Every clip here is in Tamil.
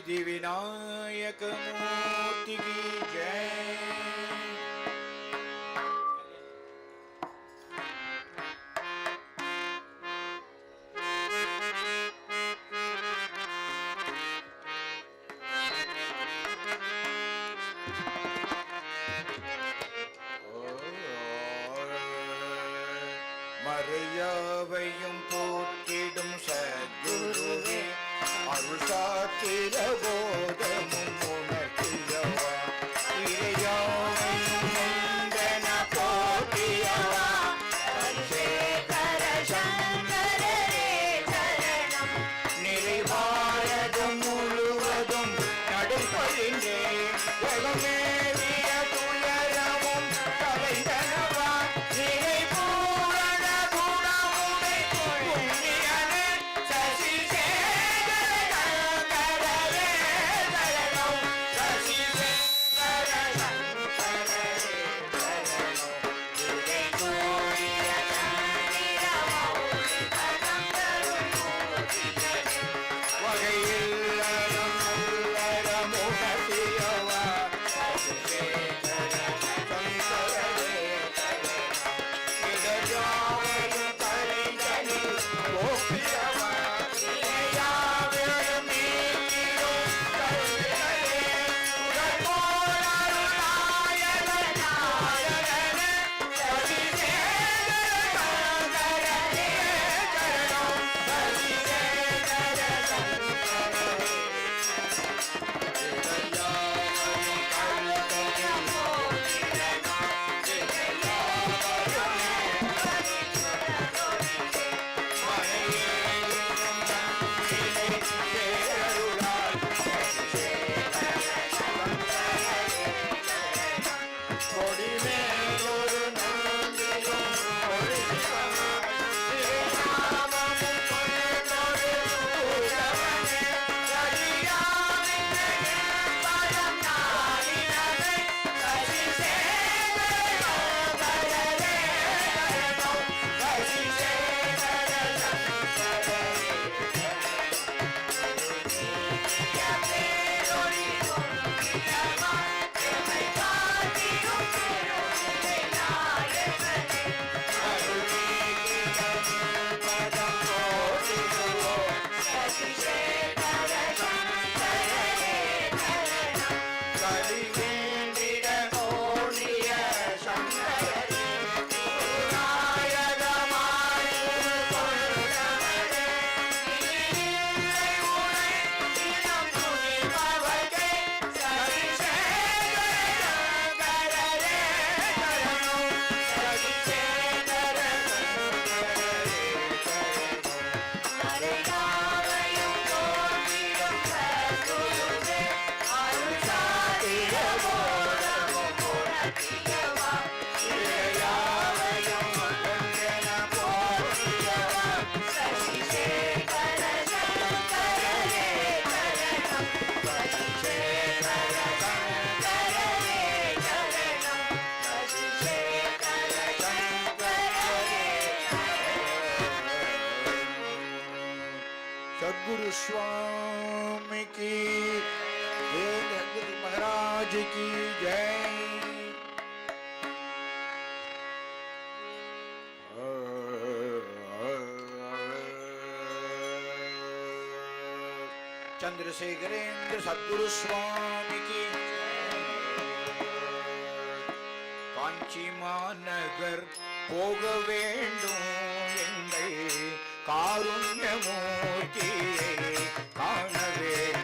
सिद्धिविनायक मूर्ति की जय। மறையாவையும் போற்றிடும் சத்குருவே அருள் சாத்திர போதமும் உணர்த்தியவா இறையாவையும் நந்தன போற்றியவா சேகர சங்கரே சரணம் நிறைவாரதம் முழுவதும் நடுப்பழிந்தே ஜெகமேவிய துயரமும் கலைந்தனவா நிறை பூரண குணமுடை புண்ணியனே சசி சேகர சங்கரவே सद्गुरु स्वामी की महाराज की जय। चंद्रशेखरेंद्र सद्गुरु स्वामी की। कांची मानगर போக வேண்டும் எங்கள் காருண்யமூர்த்தியை காண வேண்டும்।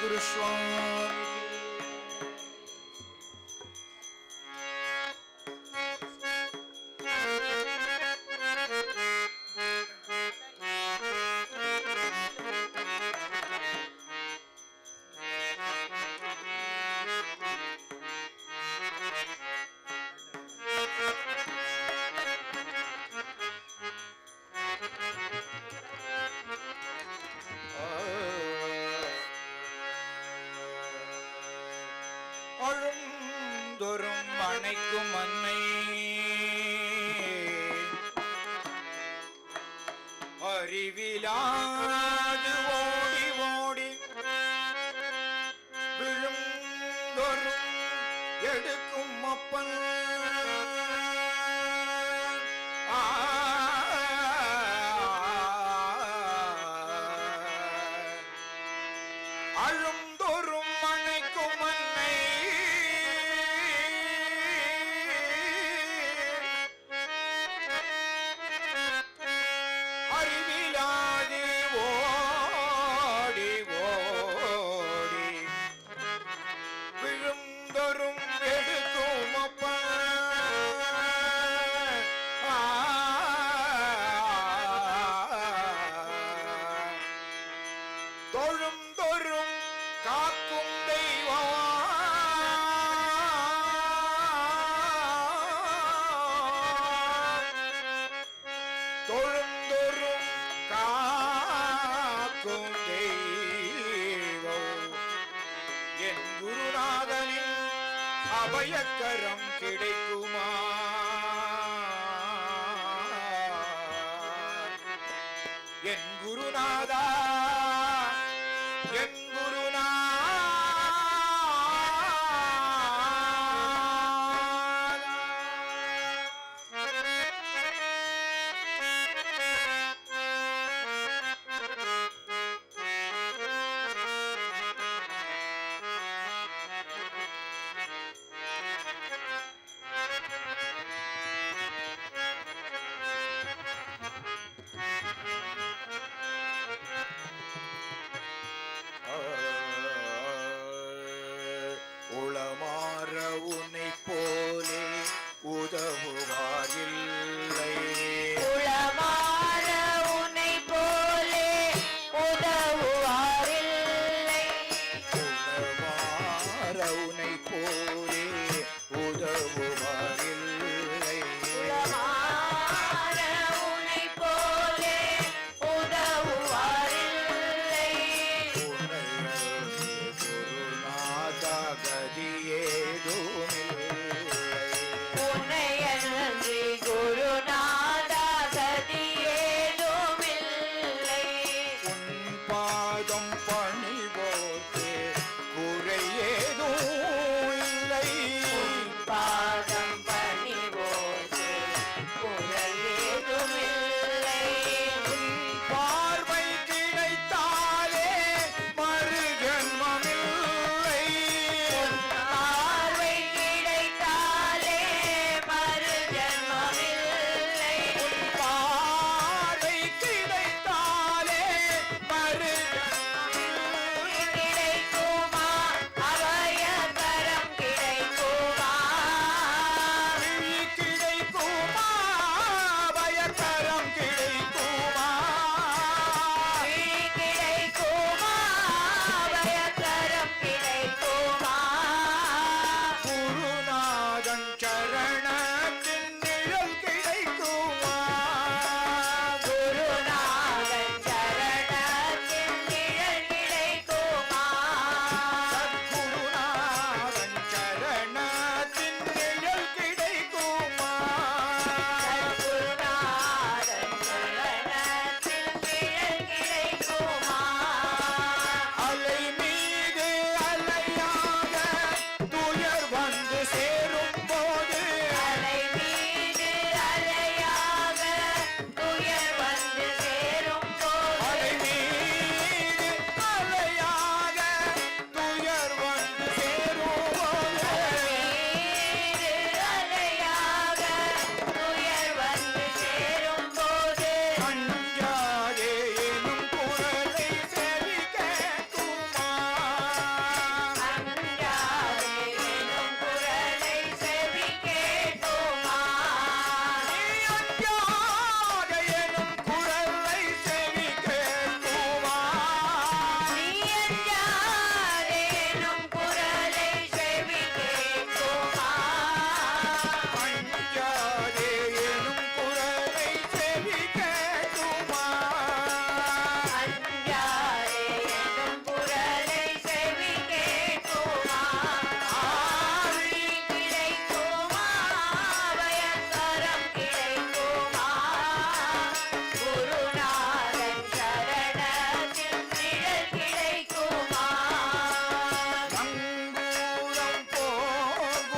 சத்குரு சுவாமி. அழுந்தொரும் அணைக்கும் அன்னை அறிவிலாது ஓடி ஓடி விழுந்தொரும் எடுக்கும் அப்பன் அழுந்தொரும் அணைக்கும் அன்னை அறிவிலாது ஓடி ஓடி விழுந்தொரும் எடுக்கும் அப்பன் தொழுந்தொரும் காக்கும் தெய்வம் தொழுந்தொரும் காக்கும் தெய்வம் என் குருநாதனின் அபயக்கரம் கிடைக்குமா என் குருநாதா என் குருநாதா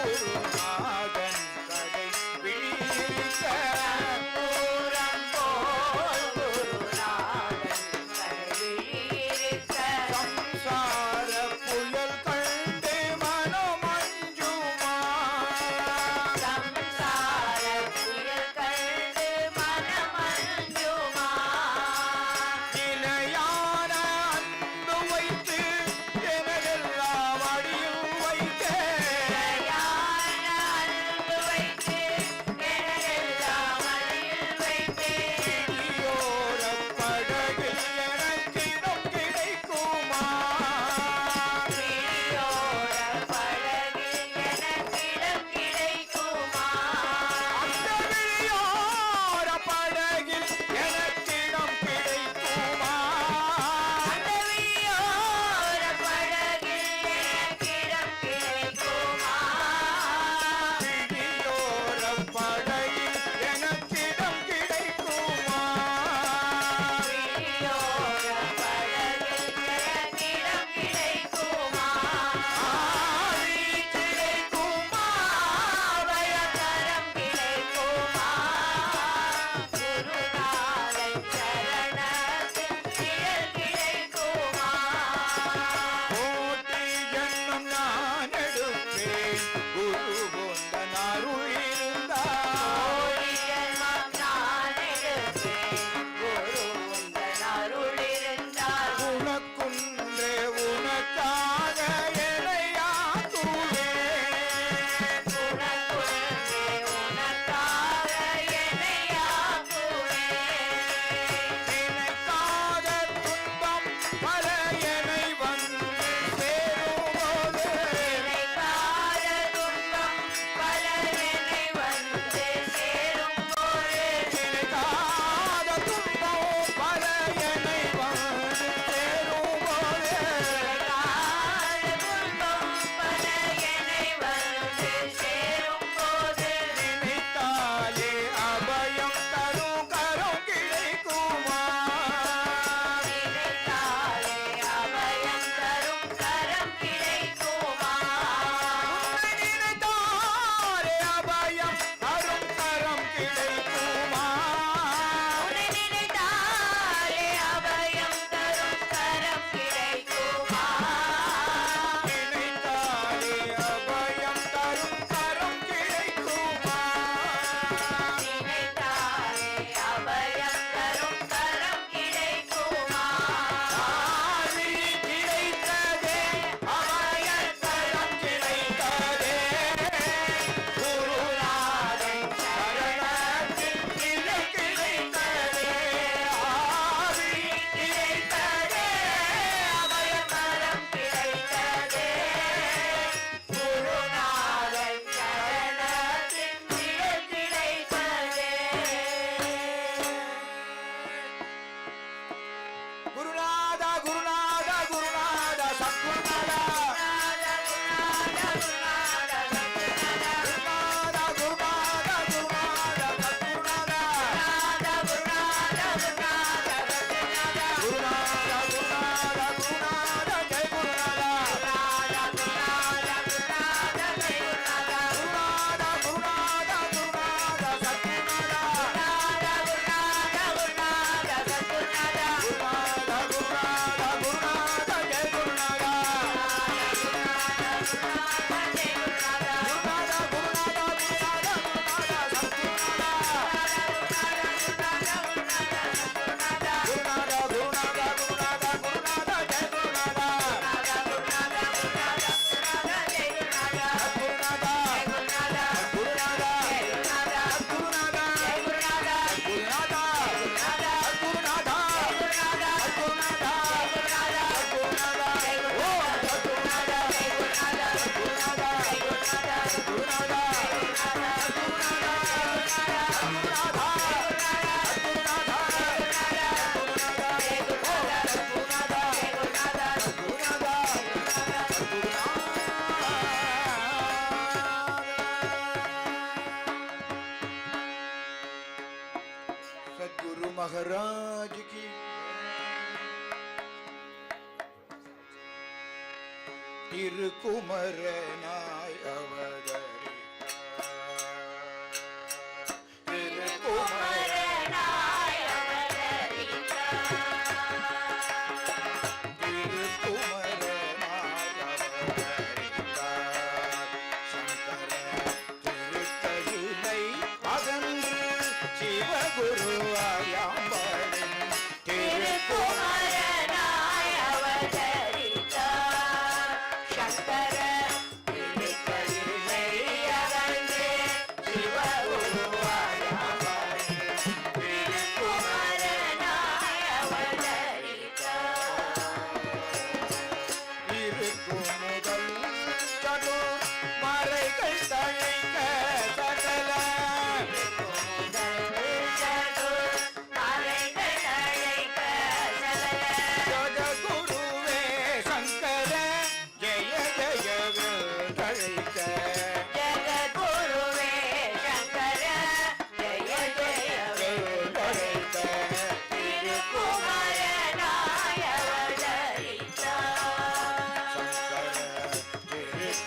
குருநாதன் கடை விழியிருக்க சம்சார புயல் கண்டு மனமஞ்சுமா நிலையான அன்பு வைத்து எனதெல்லாம் அடியில் வைத்தே இடியோரப் படகில் எனக்கிடம் கிடைக்குமா அந்த விழியோர படகில் எனக்கிடம் கிடைக்குமா விழியோர படகில் எனக்கிடம் கிடைக்குமா ஆவி கிடைக்குமா கோட்டி ஜன்மம் நான் எடுப்பேன் குரு பொந்தன் அருள் இருந்தால் உனக்குன்றே உனக்காக எனையாக்குவேன் நினைக்காத துன்பம் பல என்னை வந்து சேரும்போது நினைக்காத துன்பம் பல என்னை வந்து சேரும்போது நினைத்தாலே அபயம் தரும் கரம் கிடைக்குமா உன்னை நினைத்தாலே அபயம் தரும் கரம் கிடைக்குமா நினைத்தாலே அபயம் தரும் கரம் கிடைக்குமா ஆவி கிடைத்ததே அபயக்கரம் கிடைத்ததே குருநாதன் சரணத்தில் நிலை கிடைத்ததே ஆவி கிடைத்ததே அபயக்கரம் கிடைத்ததே குருநாதன் சரணத்தில் நிலை கிடைத்ததே குருநாதா குருநாதா குருநாதா சத்குருநாதா குருநாதா குருநாதா குருநாதா குருநாதா சத்குருநாதா குருநாதா குருநாதா குருநாதா ஜெய குருநாதா குருநாதா குருநாதா குருநாதா சத்குருநாதா குருநாதா குருநாதா குருநாதா ஜெய குருநாதா सद्गुरु महाराज की तिरुकुमरनाय अवतरिத்தார்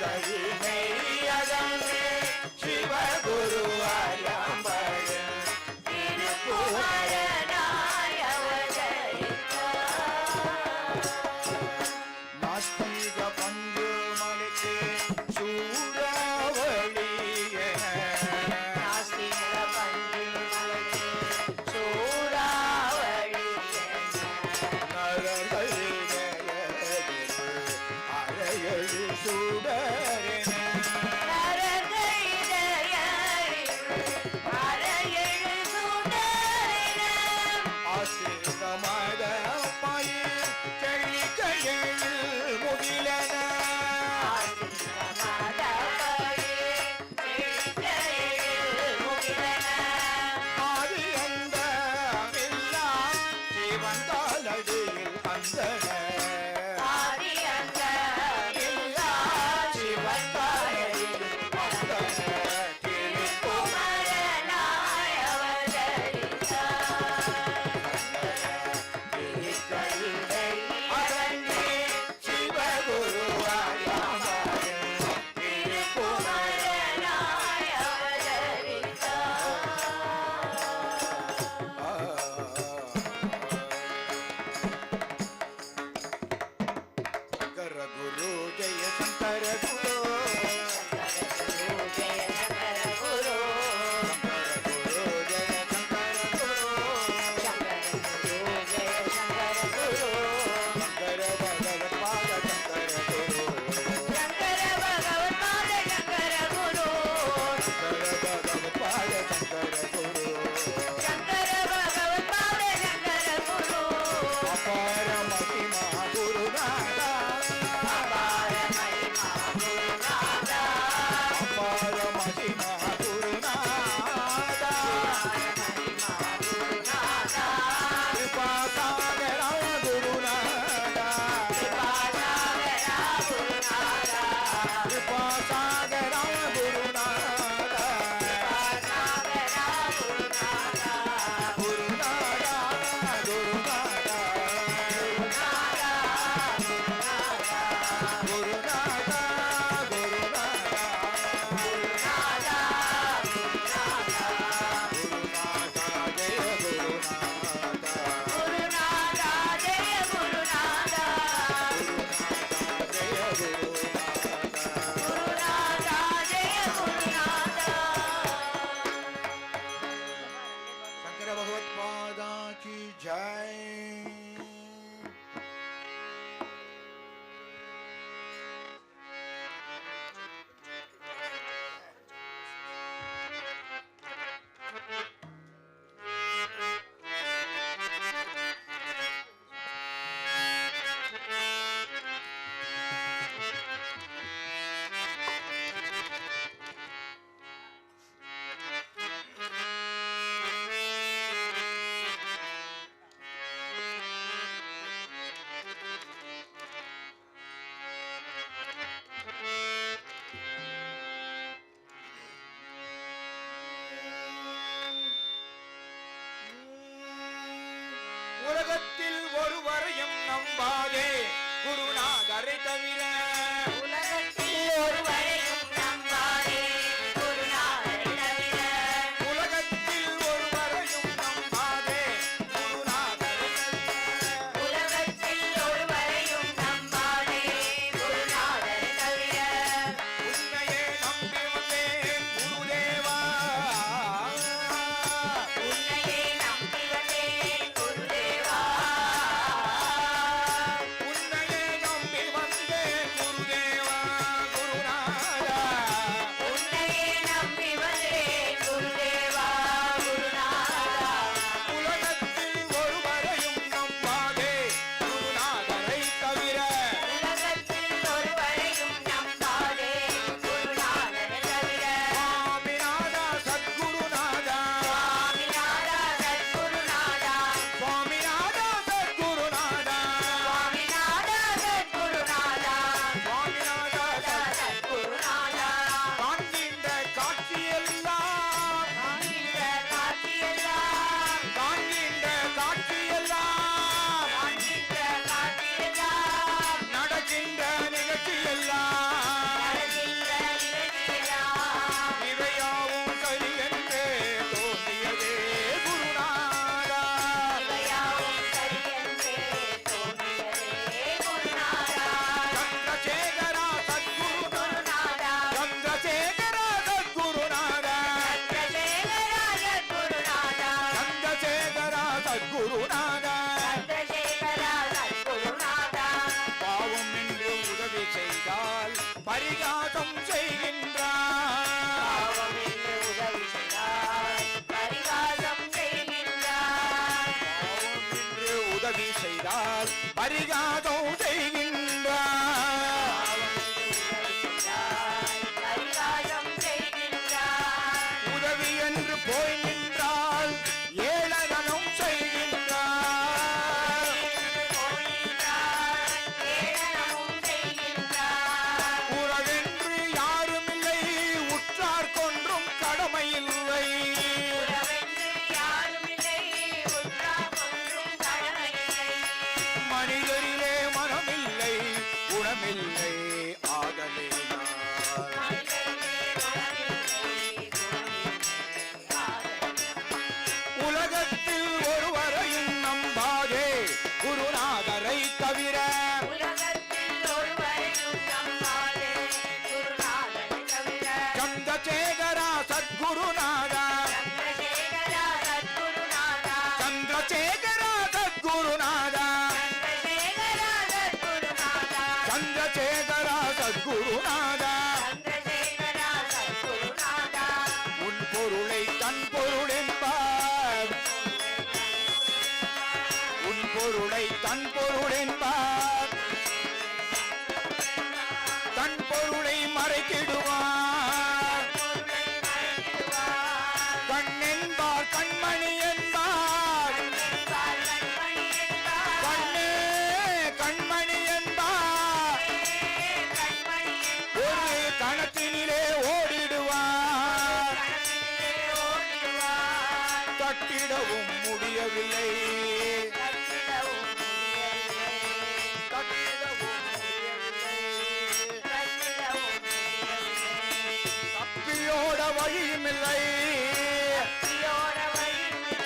கைமையகமே சிவகுருவாயம்பழ திருக்குமரனாய் அவதரித்தார். நாஸ்திக பஞ்சு மலைக்கு சூறாவளியன நாஸ்திக பஞ்சுமலைக்கு சூறாவளியென நரர்கள் அரையழு சுடரென ஆசிரமத பயிர் செழிக்கையில் முகிலன ஆதி அந்த மில்லா சிவன் காலடியில் அந்தன சிவன் காலடியில் அந்தன அரங்கே சிவகுருவாயம்பழ சங்கர குரு ஜெய சங்கர குரு சங்கர குரு ஜெய சங்கர குரு சங்கர பகவத் பாத சங்கர குரு சங்கர பகவத் பாத சங்கர குரு அபார மகிமா குருநாதா அபார மகிமா குருநாதா கிருபா சாகர குருநாதா கிருபா சாகர குருநாதா குருநாதா குருநாதா குருநாதா குருநாதா ஜெய குருநாதா குருநாதா ஜெய குருநாதா பரிகாசம் செய்கின்றார். பாவம் என்று உதவி செய்தால் பரிகாசம் செய்கின்றார். பாவம் என்று உதவி செய்தால் பரிகாசம் செய்கின்றார். பாவம் என்று உதவி செய்தால் பரிகாசம் செய்கின்றார். உதவி என்று போய் நின்றால் ஏளனம் செய்கின்றார். போகின்றார் ஏளனமும் செய்கின்றார். உறவென்று யாருமில்லை, உற்றார் கொன்றும் கடமையில்லை. உறவென்று யாருமில்லை உற்றார் கொன்றும் கடமையில்லை. மனிதரிலே மனமில்லை, குணமில்லை, ஆகவே மனிதரிலே குணமில்லை, குணமில்லை, ஆதரவு. உலகத்தில் ஒருவரையும் நம்பாதே குருநாதரை தவிர. உலகத்தில் ஒருவரையும் நம்பாதே குருநாதனை தவிர. சந்திரசேகரா சத்குருநாதா, சந்திரசேகரா சத்குருநாதா. சந்திரசேகரா சத்குருநாதா, சந்திரசேகரா சத்குருநாதா. சந்திரசேகரா சத்குருநாதா. சந்திரசேகரா சத்குருநாதா. உன் பொருளை தன் பொருள் என்பார், உன் பொருளை தன் பொருள் என்பார், தன் பொருளை மறைத்திடுவார். பொருளை மறைத்திடுவார். கண்ணென்பார் கண்மணி என்பார், என்பார் கண்மணி என்பார். கண்ணே கண்மணி என்பார். கண்மணி ஒரு கணத்தினிலே ஓடிடுவார், கணத்திலே ஓடிடுவார். தட்டிடவும் முடியவில்லை, கட்டிடவும் முடியவில்லை. தட்டிடவும் முடியவில்லை. கட்டிடவும் முடியவில்லை. தப்பியோட வழியுமில்லை, தப்பியோட வழியில்லை.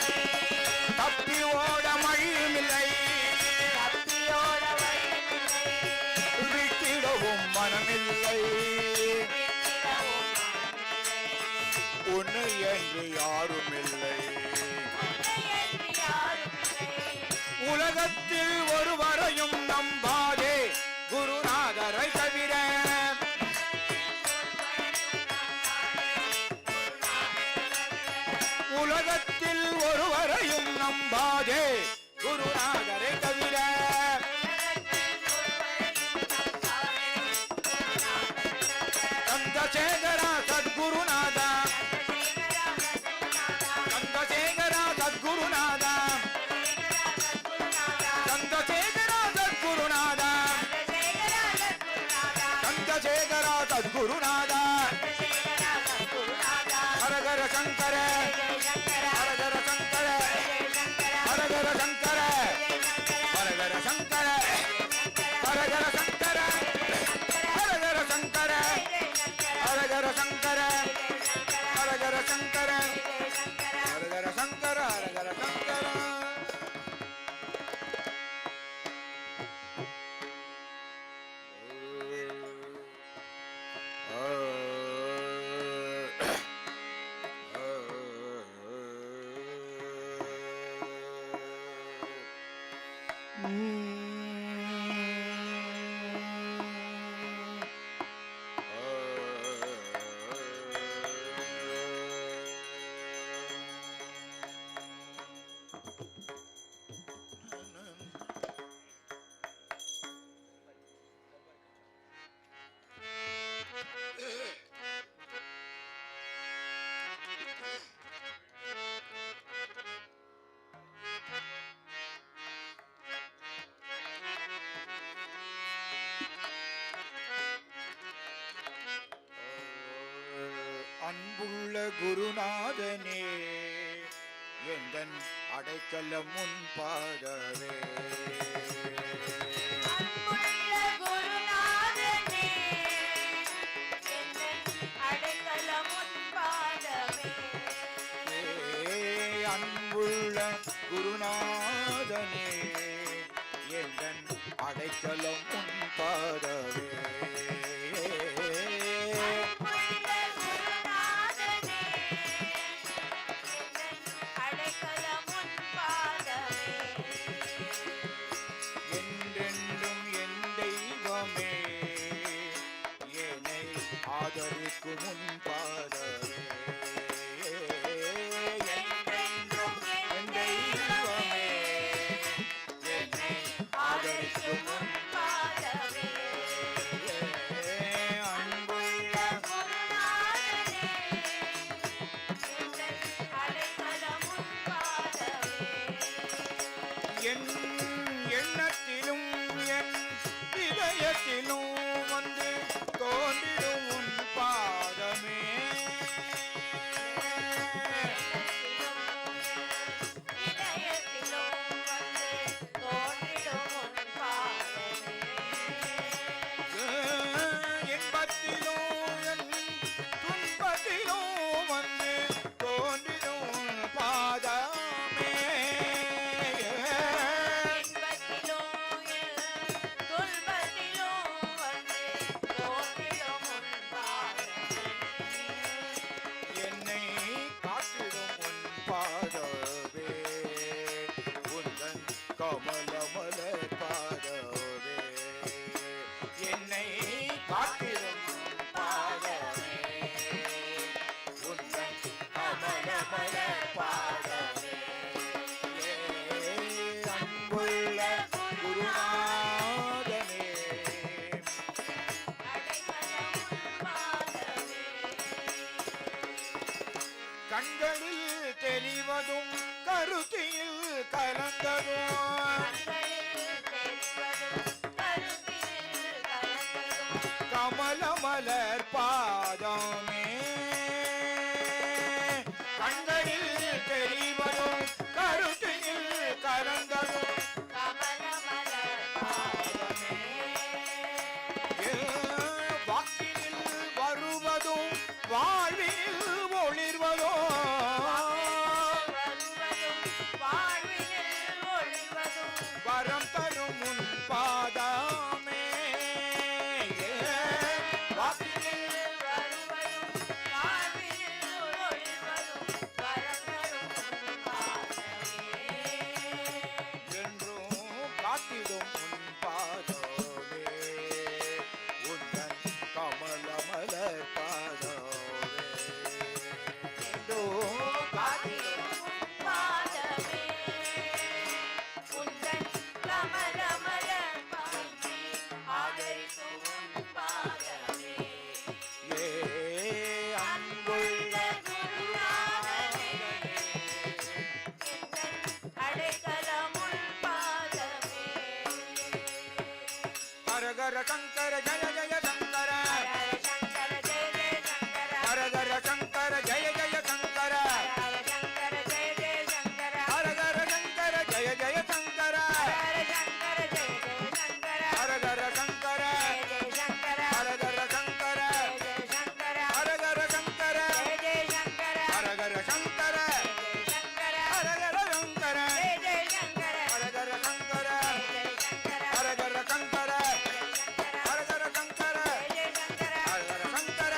தப்பி ஓட வழியுமில்லை. தப்பியோட வழியில்லை. விட்டிடவும் மனமில்லை, விட்டிடவும் மனமில்லை. உன்னை என்று யாருமில்லை. உன்னையன்றி யாருமில்லை. உலகத்தில் ஒருவரையும் நம்பாதே குருநாதரை தவிர. உலகத்தில் ஒருவரையும் நம்பாதே குருநாதரை தவிர. சந்திரசேகரா சத்குருநாதா, சந்திரசேகரா சத்குருநாதா, சந்திரசேகரா சத்குருநாதா, சந்திரசேகரா சத்குருநாதா. ஹரஹர சங்கர, ஹரஹர சங்கர, ஹரஹர சங்கர, ஹரஹர சங்கர, ஹரஹர சங்கர, ஹரஹர சங்கர, ஹரஹர சங்கர, ஹரஹர சங்கர, ஹரஹர சங்கர, ஹரஹர சங்கர. அன்புள்ள குருநாதனே எந்தன் அடைக்கலம் முன் பாதவே. அன்புள்ள குருநாதனே எந்தன் அடைக்கலம் உன் பாதமே. அன்புள்ள குருநாதனே எந்தன் அடைக்கலம் முன் பாதவே. அன்புள்ள குருநாதனே எந்தன் அடைக்கலம் உன் பாதமே. என்றென்றும் என் தெய்வமே என்னை ஆதரிக்கும் உன் பாதமே என்றென்றும் என் தெய்வமே என்னை ஆதரிக்கும் உன் பாதமே. அன்புள்ள குருநாதனே, எங்கள் அடைக்கலம் உன் பாதமே. என் எண்ணத்திலும் என் இதயத்திலும் வந்து தோன்றிடும் உன் பாதமே இதயத்திலும் வந்து தோன்றிடும் உன் பாதமே. இன்பத்திலும் என் துன்பத்திலும் வந்து தோன்றிடும் உன் பாதமே இன்பத்திலும் துன்பத்திலும் வந்து தோன்றிடும் உன் பாதமே. என்னை காத்திடும் உன் பாதமே உந்தன் கமலமல பாதமே என்னை காத்திடும் உன் பாதமே உந்தன் கமலமல பாதமே அன்புள்ள குருநாதனே அடைக்கலம் உன் பாதமே. கண்களில் தெரிவதும் கருத்தியில் கலந்ததும் கண்களில் தெரிவதும் கருத்தில் கலந்ததும் கமலமலர் பாதமே கண்களில் தெரிவதும் கருத்தியில் கலந்ததும் கமலமலர் பாதமே. வாக்கினில் வருவதும் வாழ்வில் ஒளிர்வதும் வருவதும் வாழ்வினில் ஒளிவதும் வரம் தரும் உன் பாதமே வாக்கினில் வருவதும் வாழ்வினில் ஒளிவதும் வரம் தரும் உன் பாதமே. என்றும் காத்திடும் உன் பாதமே உந்தன் கமலமலர் பாதமே என்றும் காத்திடும் உன் பாதமே. உந்தன் கமலமலர் பாதமே. ஆதரிக்கும் உன் பாதமே. அன்புள்ள குருநாதனே, எங்கள் அடைக்கலம் உன் பாதமே. ஹரஹர சங்கர ஜய ஜய சங்கர ஹர சங்கர ஜெய ஜெய சங்கர. ஹரஹர சங்கர ஜய ஜய சங்கர ஹர சங்கர ஜெய ஜெய சங்கர. ஹரஹர சங்கர ஜய ஜய சங்கர ஹர சங்கர ஜெய ஜெய சங்கர. ஹரஹர சங்கர ஜெய ஜெய சங்கர. ஹரஹர சங்கர ஜெய ஜெய சங்கர. ஹரஹர சங்கர ஜெய ஜெய சங்கர. ஹரஹர சங்கர ஜெய ஜெய சங்கர. ஹரஹர சங்கர ஜெய ஜெய சங்கர. ஹரஹர சங்கர ஜெய ஜெய சங்கர. ஹரஹர சங்கர ஹரஹர சங்கர ஜெய ஜெய சங்கர. ஹரஹர சங்கர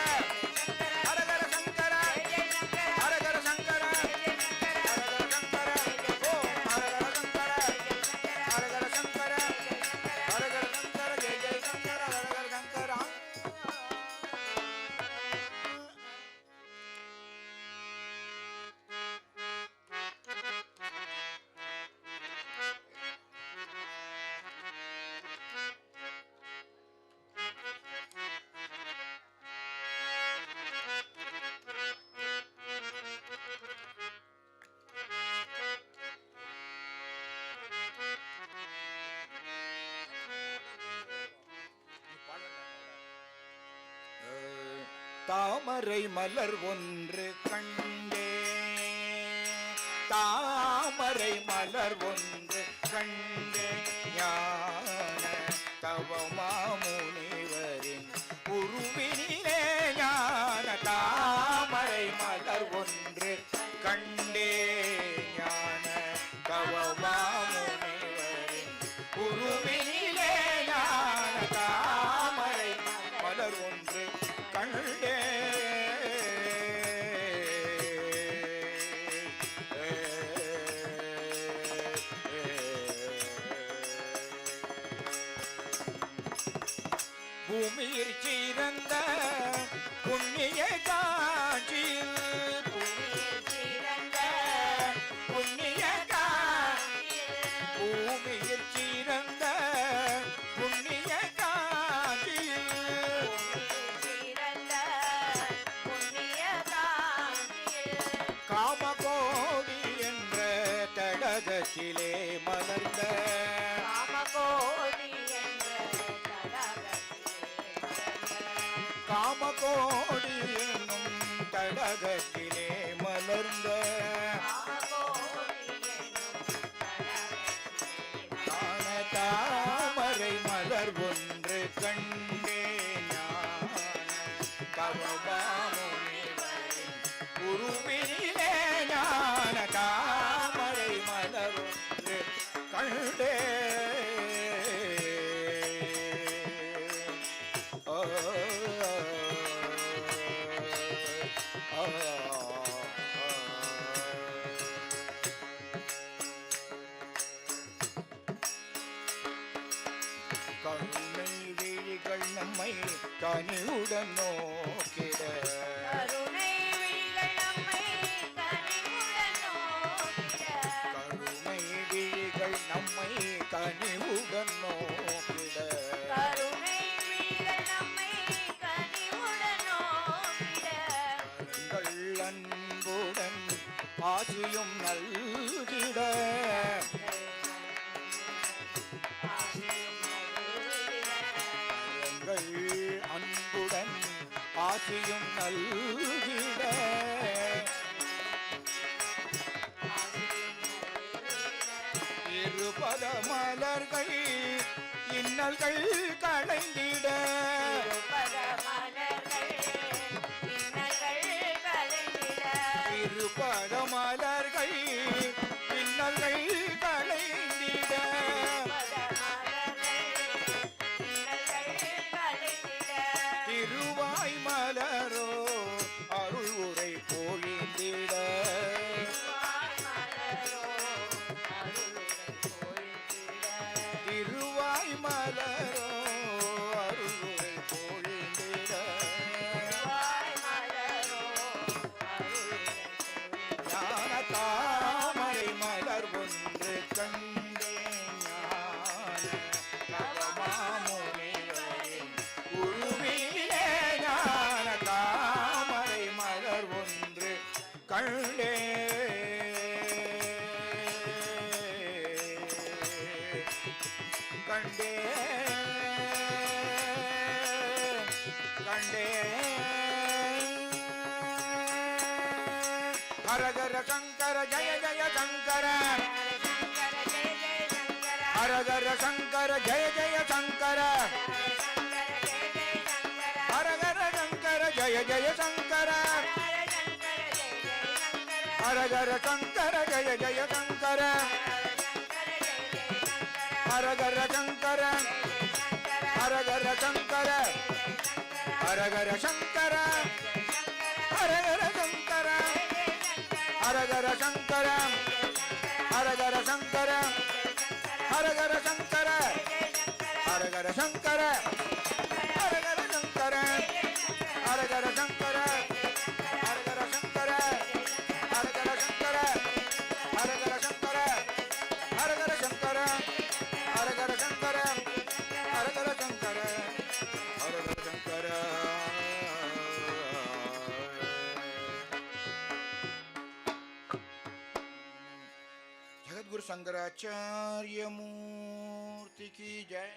ஹரஹர சங்கர ஜெய ஜெய சங்கர. ஹரஹர சங்கர ஜெய ஜெய சங்கர. ஹரஹர சங்கர ஓம் ஹரஹர சங்கர ஹரஹர சங்கர ஹரஹர சங்கர ஜெய ஜெய சங்கர ஹரஹர சங்கர தாமரை மலர் ஒன்று கண்டே தாமரை மலர் ஒன்று கண்டே ஞான தவமாமுனிவரின் உருவினிலே ஞான தாமரை மலர் ஒன்று கண்டே ஞான தவமாமுனிவரின் உருவினிலே ஞான தாமரை மலர் ஒன்று கண்டே பூமியில் சிறந்த தடாகத்திலே மலர்ந்த காமகோடி என்ற தடாகத்திலே காமகோடி என்னும் தடாகத்திலே மலர்ந்த காமகோடி என்னும் தடாகத்திலே ஞான தாமரை மலர் ஒன்று கண்டேன் ஞான கவபாமுனிவரின் உருவிலே ஞான தாமரை மலர் ஒன்று கண்டேன். ஓ, ஓ, ஓ. கருணை விழிகள் நம்மை கனிவுடன் நோக்கிட கருணை விழிகள் நம்மை கனிவுடன் நோக்கிட கருணை விழிகள் நம்மை கனிவுடன் நோக்கிட கருணை விழிகள் நம்மை கனிவுடன் நோக்கிட கண்கள் அன்புடன் ஆசியும் நல்கிட கண்கள் அன்புடன் ஆசியும் நல்கிட இருபத மலர்கள் இன்னல்கள் களைந்திட இருபத மலர்கள் இன்னல்கள் களைந்திட திருவாய் மலரோ அருள் உரை பொழிந்திட திருவாய் மலரோ அருள் உரை பொழிந்திட ஞான தாமரை மலர் ஒன்று கண்டேன் ஞான கவமாமுனிவரின் உருவிலே ஞான தாமரை மலர் ஒன்று கண்டே கண்டே கண்டே ஹரஹர சங்கர ஜய ஜய சங்கர ஹரஹர சங்கர ஜய ஜய சங்கர ஹரஹர சங்கர ஜய ஜய சங்கர ஹரஹர சங்கர ஜய ஜய சங்கர ஹரஹர சங்கர ஹரஹர சங்கர ஹரஹர சங்கர ஹரஹர சங்கர ஹரஹர சங்கர ஹரஹர சங்கர ஹரஹர சங்கர ஹரஹர சங்கர ஹரஹர சங்கர ஹரஹர சங்கர ஹரஹர சங்கர ஹரஹர சங்கர ஹரஹர சங்கர ஹரஹர சங்கர ஹரஹர சங்கர ஹரஹர சங்கர ஹரஹர சங்கர जगद्गुरु शंकराचार्य मूर्ति की जय.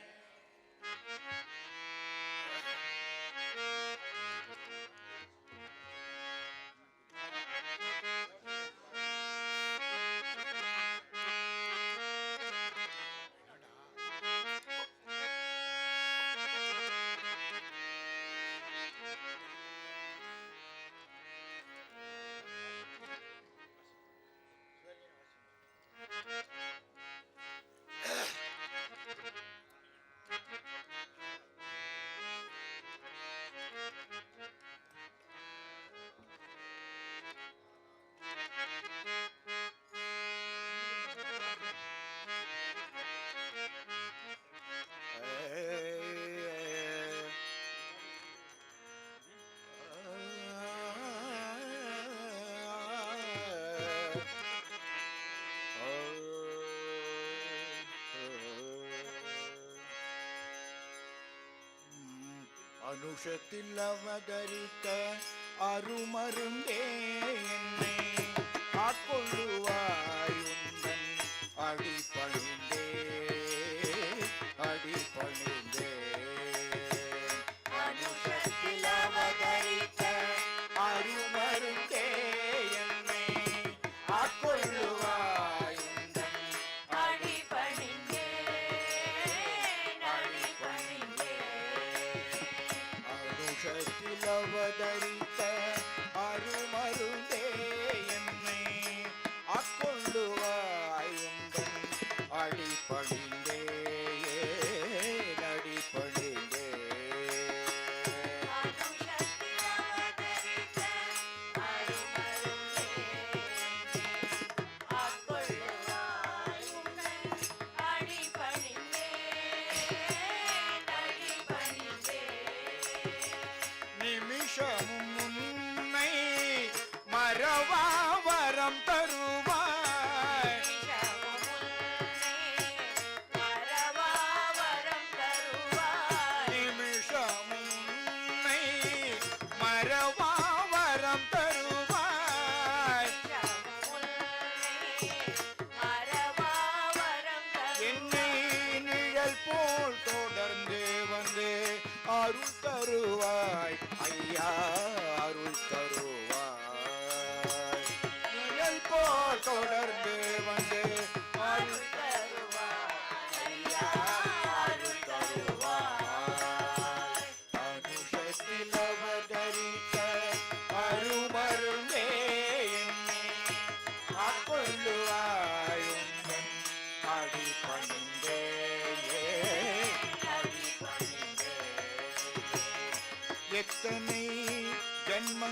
அனுஷத்தில் அவதரித்த அருமருந்தே என்னை ஆட்கொள்ளுவாய் உந்தன்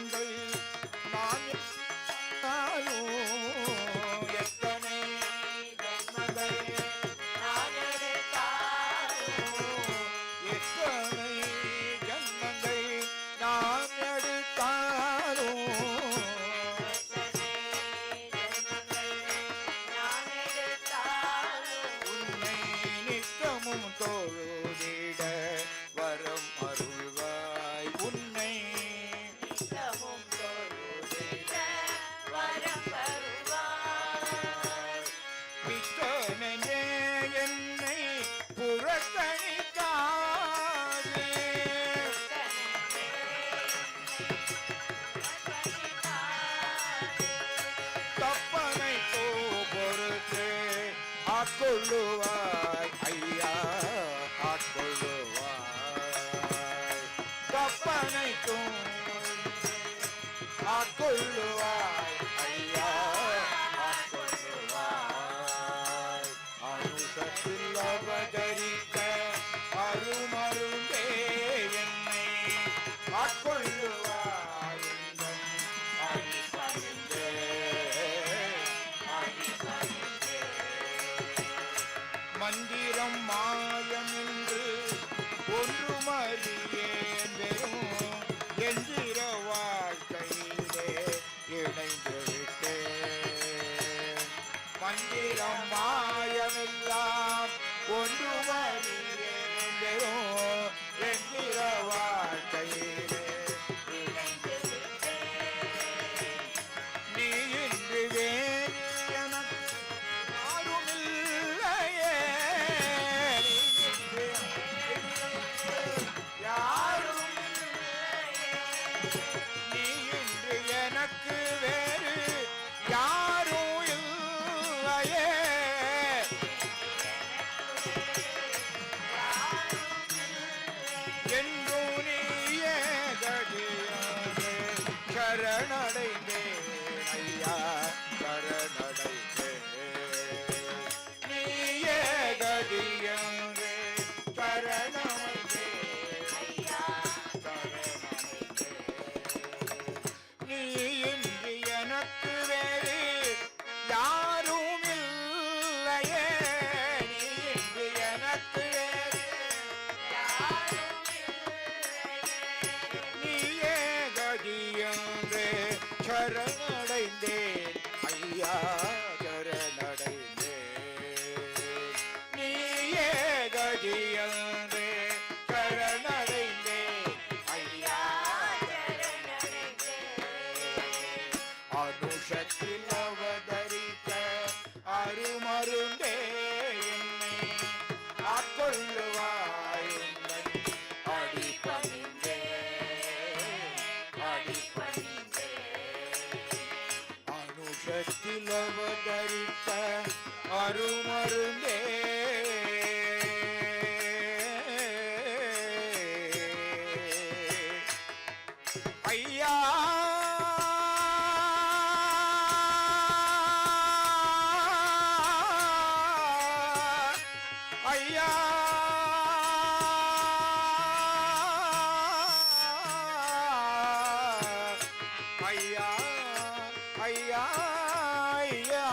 ஜன்மங்கள் நான் எத்தனை ஜன்மங்கள் நான் எடுத்தாலும் எத்தனை ஜன்மங்கள் நான் எடுத்தாலும் உன்னை நித்தமும் தொழுதிட வரம் அருள்வாய் உன்னை மித்தனே என்னை புறக்கணிக்காதே தப்பனை பொறுத்து ஆட்கொள்ளுவாய் ஐயா ஆட்கொள்ளுவாய் தப்பனை ஆட்கொள்ளுவாய் ஐயா ஆட்கொள்ளுவாய் அனுசத்தில் அவதரித்த அருமருந்தே என்னை ஆட்கொள்ளுவாய் உந்தன் அடிபணிந்தே, அடிபணிந்தே. மந்திரம் மாயம் என்று ஒன்றும் அறியேன் வெறும் எந்திர வாழ்க்கையிலே இணைந்து விட்டேன் மந்திரம் மாயமெல்லாம் ஒன்றும் அறியேன் வெறும் எந்திர வாழ்க்கையிலே இணைந்து விட்டேன் நீ இன்று வேறு எனக்கு யாருமில்லையே நீ இன்று யாரும் நீ இன்று எனக்கு வேறு யாரும் இல்லையே என்றும் நீயே கதியானே சரணடைந்தேன் ஐயா சரணடைந்தேன் நீயே கதியானே சரணடைந்தேன் நீ இன்று எனக்கு வேறு யாரும் இல்லையே நீ இன்று எனக்கு வேறு நீயே கதியென்று சரணடைந்தேன் ஐயா சரணடைந்தேன் நீயே கதியென்று சரணடைந்தேன் ஐயா அனுஷத்தில் அவதரித்த அருமருந்தே என்னை ஆட்கொள்ளுவாய் உந்தன் அடிபணிந்தே, அடிபணிந்தே. அனுஷத்தில் அவதரித்த அருமருந்தே ஐயா ஐயா ஐயா ஐயா ஐயா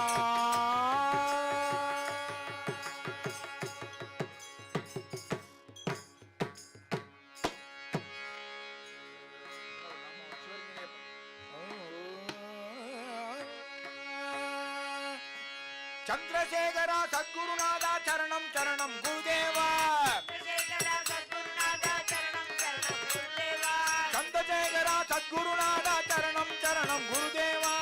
చంద్రశేఖర సద్గురునాథ చరణం చరణం గురుదేవా చంద్రశేఖర సద్గురునాథ చరణం చరణం గురుదేవా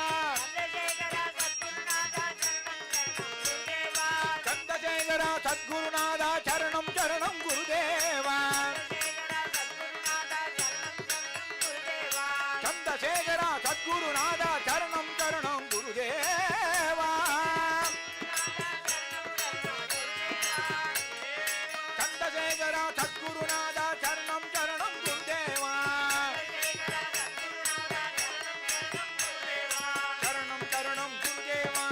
చంద్రశేఖర సద్గురునాథ చరణం చరణం గురుదేవా చంద్రశేఖర సద్గురునాథ చరణం చరణం గురుదేవా చంద్రశేఖర సద్గురునాథ చరణం చరణం గురుదేవా చరణం చరణం గురుదేవా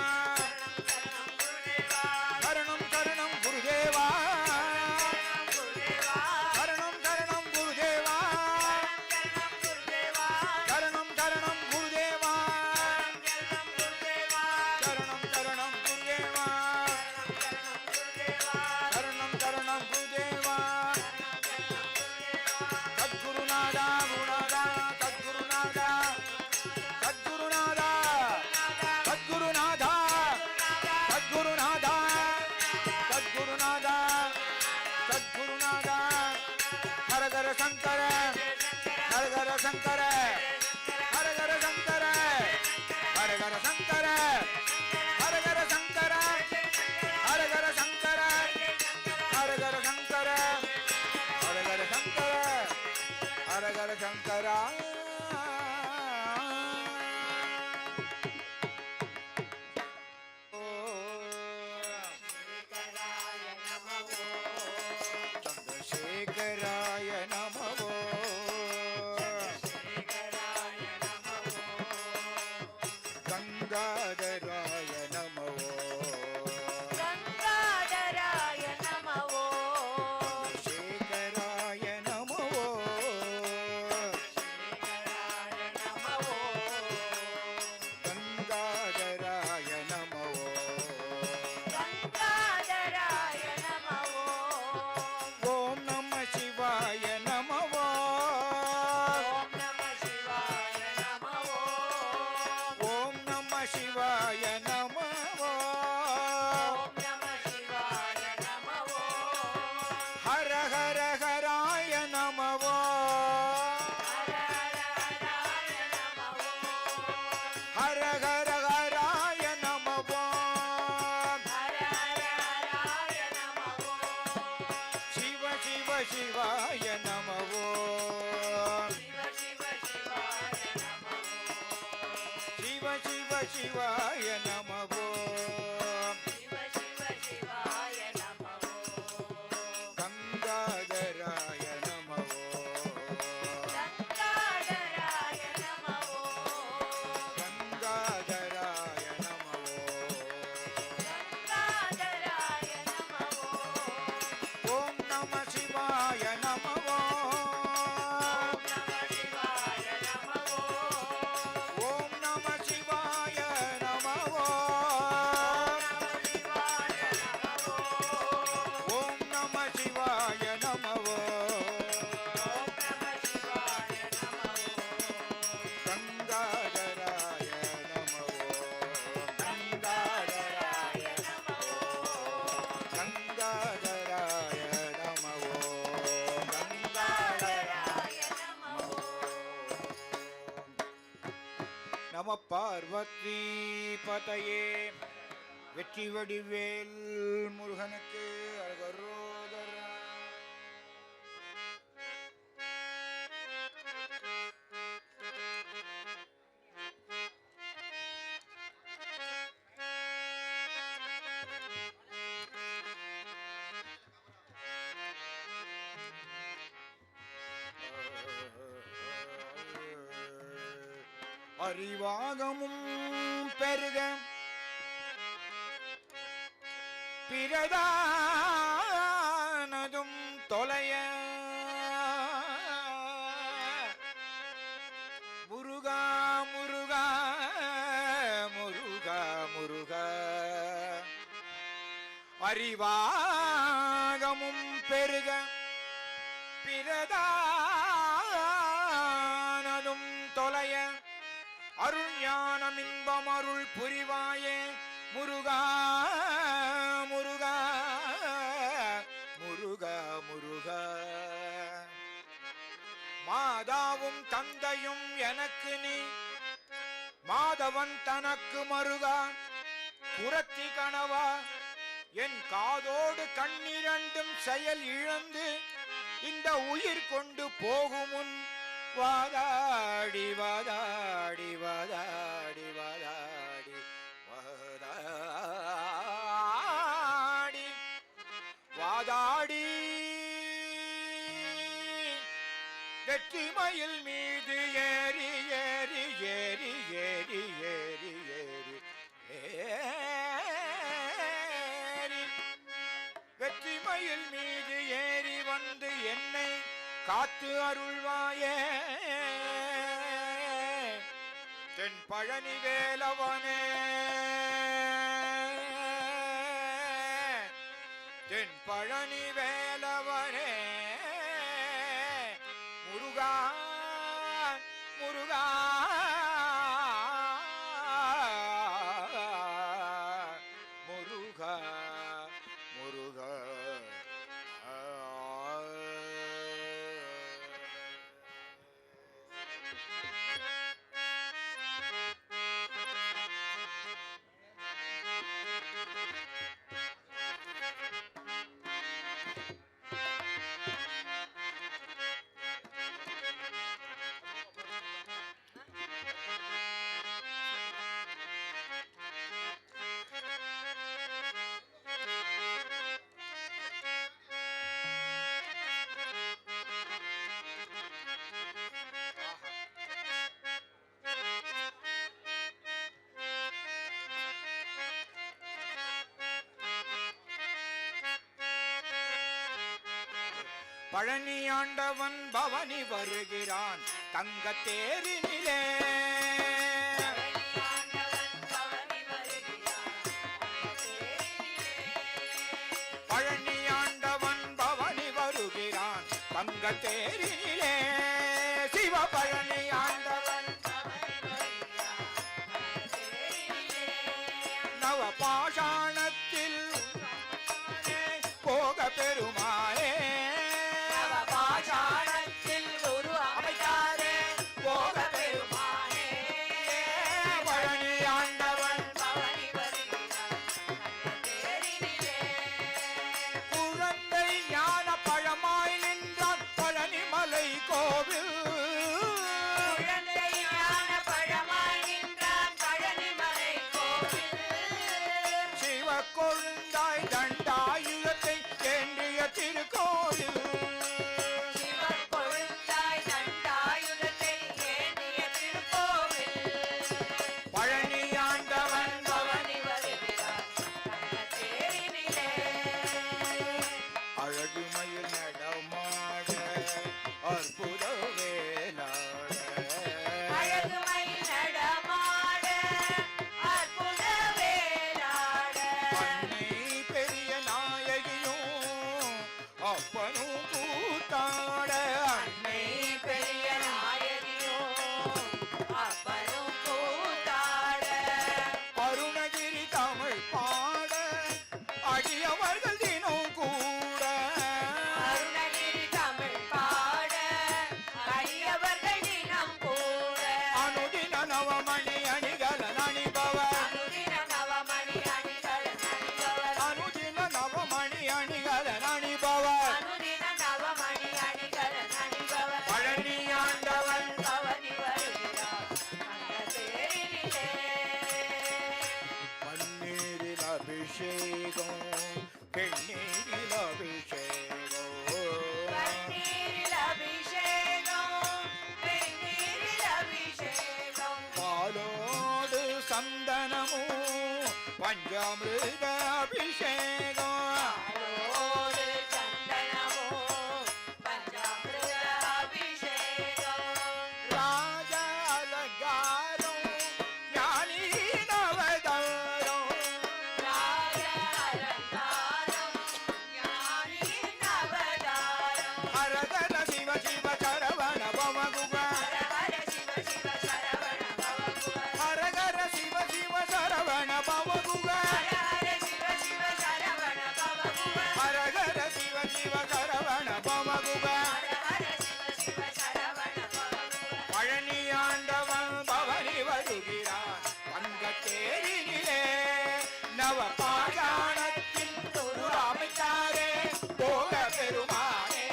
చరణం చరణం గురుదేవా చరణం చరణం గురుదేవా చరణం చరణం சங்கர ஹரஹர சங்கர ஹரஹர சங்கர ஹரஹர சங்கர ஹரஹர சங்கர ஹரஹர சங்கர ஹரஹர சங்கர ஹரஹர சங்கரா சந்திரசேகராய நமவோ கங்காதராய நமவோ கங்காதராய நமவோ சேகராய நமவோ நமவோ கங்காதராய நமவோ கங்காதராய நமவோ ஓம் நம சிவாய நமவோ ஓம் நம சிவாய நமவோ ஓம் நம சிவாய நமவோ ஓம் நம சிவாய நமவோ ஹர ஹர ஹராய நமவோ ஹரஹராய நமவோ ஹர ஹர ஹராய நமவோ ஹரஹராய நமவோ சிவ சிவ சிவாய நமவோ சிவ சிவ சிவாய நமவோ சிவ சிவ சிவாய நமவோ சிவ சிவ சிவாய நமவோ கங்காதராய நமவோ கங்காதராய நமவோ கங்காதராய நமவோ கங்காதராய நமவோ ஓம் நம சிவாய நமவோ ஓம் நம சிவாய நமவோ ஓம் நம சிவாய நமவோ ஓம் நம சிவாய நமவோ ஓம் நம சிவாய நமவோ ஓம் நம சிவாய நமவோ கங்காதராய நமவோ கங்காதராய நமவோ கங்காதராய நமவோ நம பார்வதி பதையே வெற்றி வடிவேல் முருகனுக்கு அரோகரா. அறிவாகமும் பெருக பிரதானதும் தொலைய முருகா முருகா முருகா முருகா அறிவாகமும் பெருக பிரதானதும் தொலைய அருள் ஞானம் இன்பம் அருள் புரிவாயே முருகா முருகா முருகா முருகா மாதாவும் தந்தையும் எனக்கு நீ மாதவன் தனக்கு மருகா புரத்தி கனவா என் காதோடு கண்ணிரண்டும் செயல் இழந்து இந்த உயிர் கொண்டு போகுமுன் வாதாடி வாதாடி வாதாடி வாதாடி வாதாடி வாதாடி வெற்றிமயில் மீது ஏறி ஏறி ஏறி ஏறி ஏறி ஏறி ஏறி வெற்றிமயில் மீது ஏறி வந்து என்னை காத்து அருள்வாயே தென் பழனி வேலவனே தென் பழனி வேலவனே முருகா முருகா முருகா முருகா பழனி ஆண்டவன் பவனி வருகிறான் தங்க தேரினிலே பழனி ஆண்டவன் பவனி வருகிறான் தங்க தேரினிலே சிவ பழனி ஆண்டவன் நவ பாஷாணத்தில் போக பெருமாளே பாஷாணத்தில் ஒரு அமைத்தாரே போக பெருமானே பழனி ஆண்டவன் பவனி வருகிறார் தேரினிலே குழந்தை ஞான பழமாய் நின்றான் பழனிமலை கோவில் குழந்தை ஞான பழமாய் நின்றான் பழனிமலை கோவில் சிவ கொழுந்தாய் தண்டாயுதத்தை ஏந்திய திருக்கோயில் சிவன் கொழுந்தாய் தண்டாயுதத்தை ஏந்திய திருக்கோவில் பழனி ஆண்டவன் பவனி வருகிறார் தேரினிலே அழகுமயில் நடமாட அற்புத வேலாட அழகுமயில் நடமாட அற்புத வேலாட அன்னை பெரிய நாயகியும் அப்பனும் கூத்தாட அன்னை பெரிய நாயகியோ அப்பனும் கூத்தாட அருணகிரி தமிழ் பாட அடியவர்கள் தினம் கூட அருணகிரி தமிழ் பாட அடியவர்கள் தினம் கூட அனுதின நவமணி அணிகள் அணிபவ அனுதின நவமணி அணிகள் அணிபவர் அனுதின நவமணி அணிகள் அணிபவ அனுதின நவமணி அணிகள் அணிபவர் பழனி ஆண்டவன் பவனி வருகிறார் அந்த தேரினிலே பன்னீரில் அபிஷேகம் பெண்ணீரில் அபிஷேகம் பன்னீரில் அபிஷேகம் வெந்நீரில் அபிஷேகம் பாலோடு சந்தனமும் பஞ்சாமிருத அபிஷேகம் பாலோடு சந்தனமோ பஞ்சாமிருத அபிஷேகம் ராஜ அலங்காரம் ஞானி நவதாரம் ராஜ அலங்காரம் ஞானி நவதாரம் ஹரஹர சிவ சிவ சரவண பவகுக ஹர சிவ சிவ சரவண பவகுவ ஹரஹர சிவ சிவ சரவண பவகுக ஹர சிவ சிவ சரவண பவகுவ ஹரஹர சிவ சிவ சரவண பவகுக ஹர சிவ சிவ சரவண பவகுவ பழனி ஆண்டவன் பவனி வருகிறான் தங்க தேரினிலே நவ பாஷாணத்தில் ஒரு அமைத்தாரே போக பெருமானே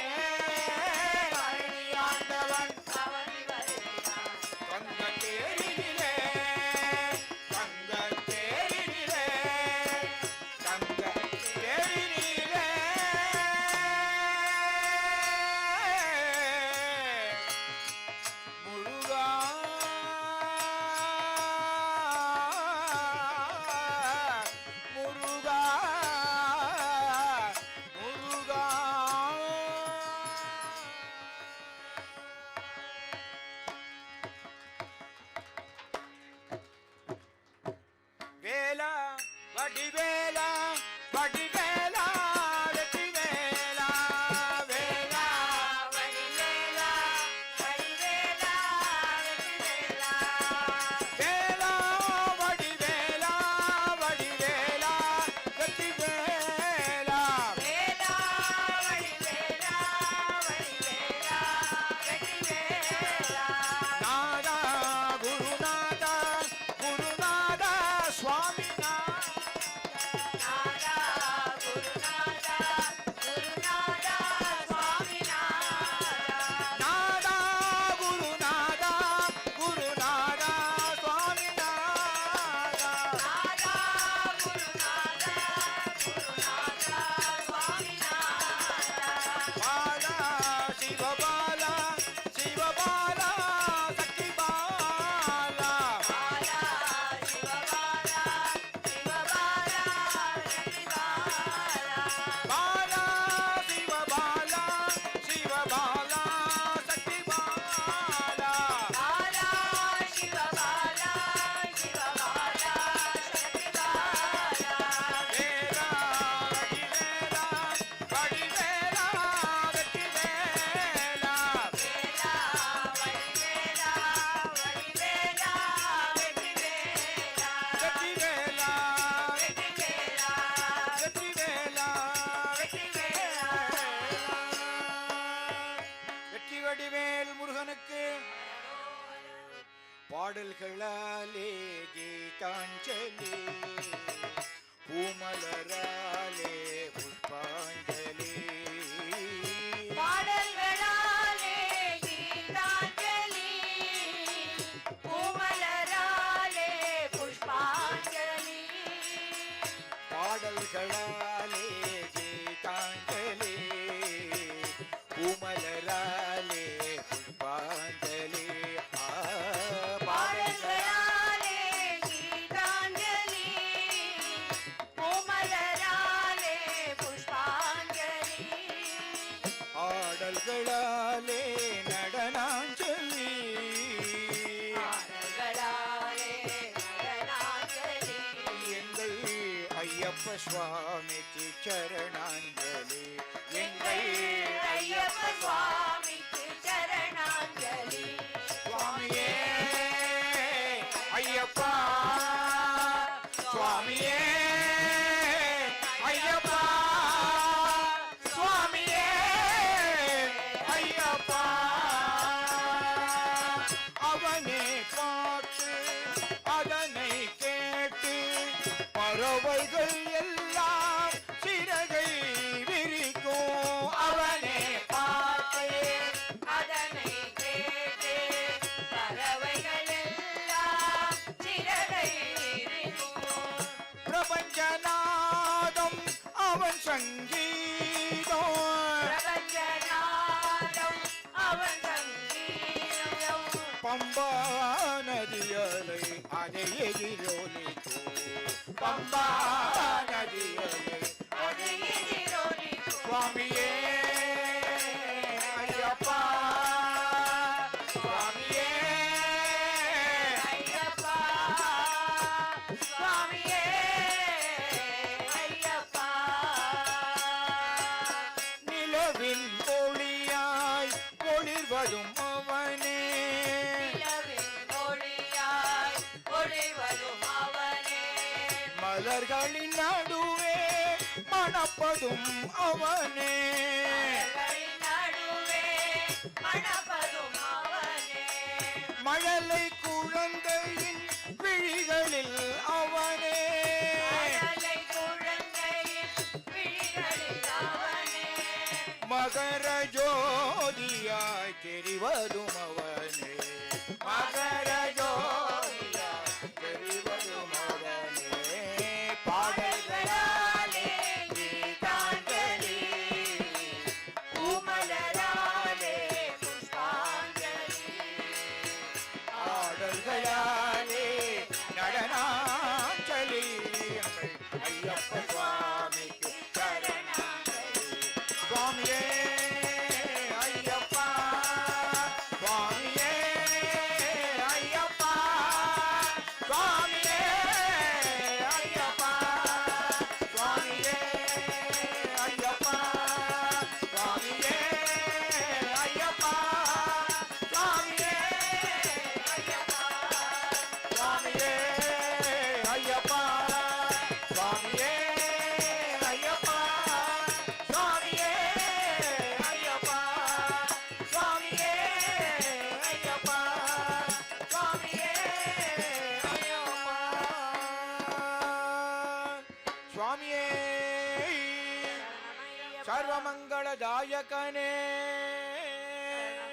பழனி ஆண்டவன் பவனி வருகிறார் தங்க தேரினிலே தங்க தேரினிலே தங்க தேரினிலே முருகா முருகா முருகா வேலா வடிவேலா வடிவேலா வெற்றி வேலா வேலா வடிவேலா வடிவேலா வெற்றிவேலா வேலா வடிவேலா வடிவேலா வெற்றி வேலா வேலா வடிவேலா வடிவேலா வெற்றிவேலா நாதா குருநாதா குருநாதா சுவாமி நாதா பாடல்களாலே கீதாஞ்சலி பூமலராலே புஷ்பாஞ்சலி பாடல்களாலே கீதாஞ்சலி பூமலராலே புஷ்பாஞ்சலி பாடல்களாலே கீதாஞ்சலி பூமலராலே புஷ்பாஞ்சலி பாடல்களாலே கீதாஞ்சலி பூமலராலே புஷ்பாஞ்சலி ஆடல்களாலே நடனாஞ்சலி பாடல்களாலே நடனாஞ்சலி எங்கள் ஐயப்ப சுவாமிக்கு சரணாஞ்சலி எங்கள் ஐயப்ப சுவாமிக்கு சரணாஞ்சலி சுவாமியே ஐயப்பா சுவாமியே ஐயப்பா சுவாமியே ஐயப்பா அவனே பார்த்து அதனை கேட்டு பறவைகள் எல்லாம் சிறகை விரிக்கும் அவனே பார்த்து அதனை கேட்டு பறவைகள் எல்லாம் சிறகை விரிக்கும். பிரபஞ்சநாதம் அவன் சங்கீதம் பிரபஞ்சநாதம் அவன் சங்கீதம். பம்பா நதியலை அதை எதிரொலிக்கும் பம்பா நதியலை அது எதிரொலிக்கும். சுவாமியே ஐயப்பா சுவாமியே ஐயப்பா சுவாமியே ஐயப்பா நிலவின் ஒளியாய் ஒளிர்வதும் அவனே நிலவின் ஒளியாய் ஒளிவரும் அவனே மலர்களின் நடுவே மணப்பதும் அவனே மலர்களின் நடுவே மணப்பதும் அவனே மழலை குழந்தையின் விழிகளில் அவனே மழலை குழந்தையின் விழிகளில் அவனே மகர ஜோதியாய் தெரிவதும் அவனே மகர ஜோதியாய் தெரிவதும் அவனே பாடல்களாலே கீதாஞ்சலி பூமலராலே புஷ்பாஞ்சலி ஆடல்களாலே நடனாஞ்சலி எங்கள் ஐயப்ப சுவாமிக்கு சரணாஞ்சலி சுவாமியே ஐயப்பா சுவாமியே ஐயப்பா சுவாமியே ஐயப்பா சுவாமியே ஐயப்பா சுவாமியே ஐயப்பா சுவாமியே ஐயப்பா சுவாமியே ஐயப்பா சுவாமியே ஐயப்பா சுவாமியே ஐயப்பா சுவாமியே ஐயப்பா சுவாமியே ஐயப்பா சுவாமியே सर्वमंगलदायकने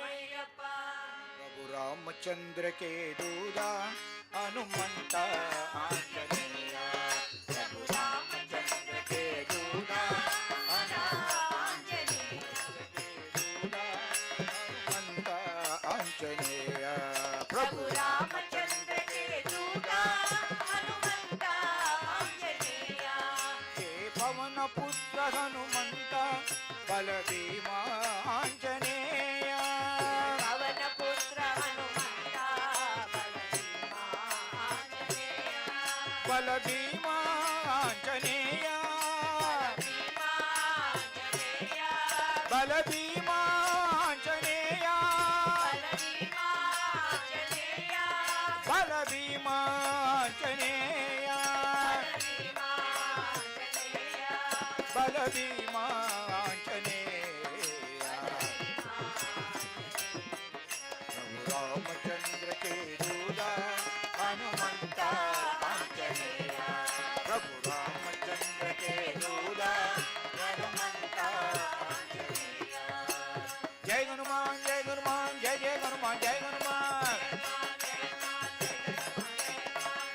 ஐயப்பா प्रभु रामचंद्र के दूता हनुमंत आंजनेय प्रभु रामचंद्र के दूता हनुमंत आंजनेय प्रभु रामचंद्र के दूता हनुमंत आंजनेय के पवन पुत्र हनुमंत बल भीमा आंजनेय पवन पुत्र हनुमंत बल भीमा आंजनेय बल भीमा आंजनेय बल भीमा आंजनेय बल भीमा आंजनेय प्रभु रामचंद्र के दूता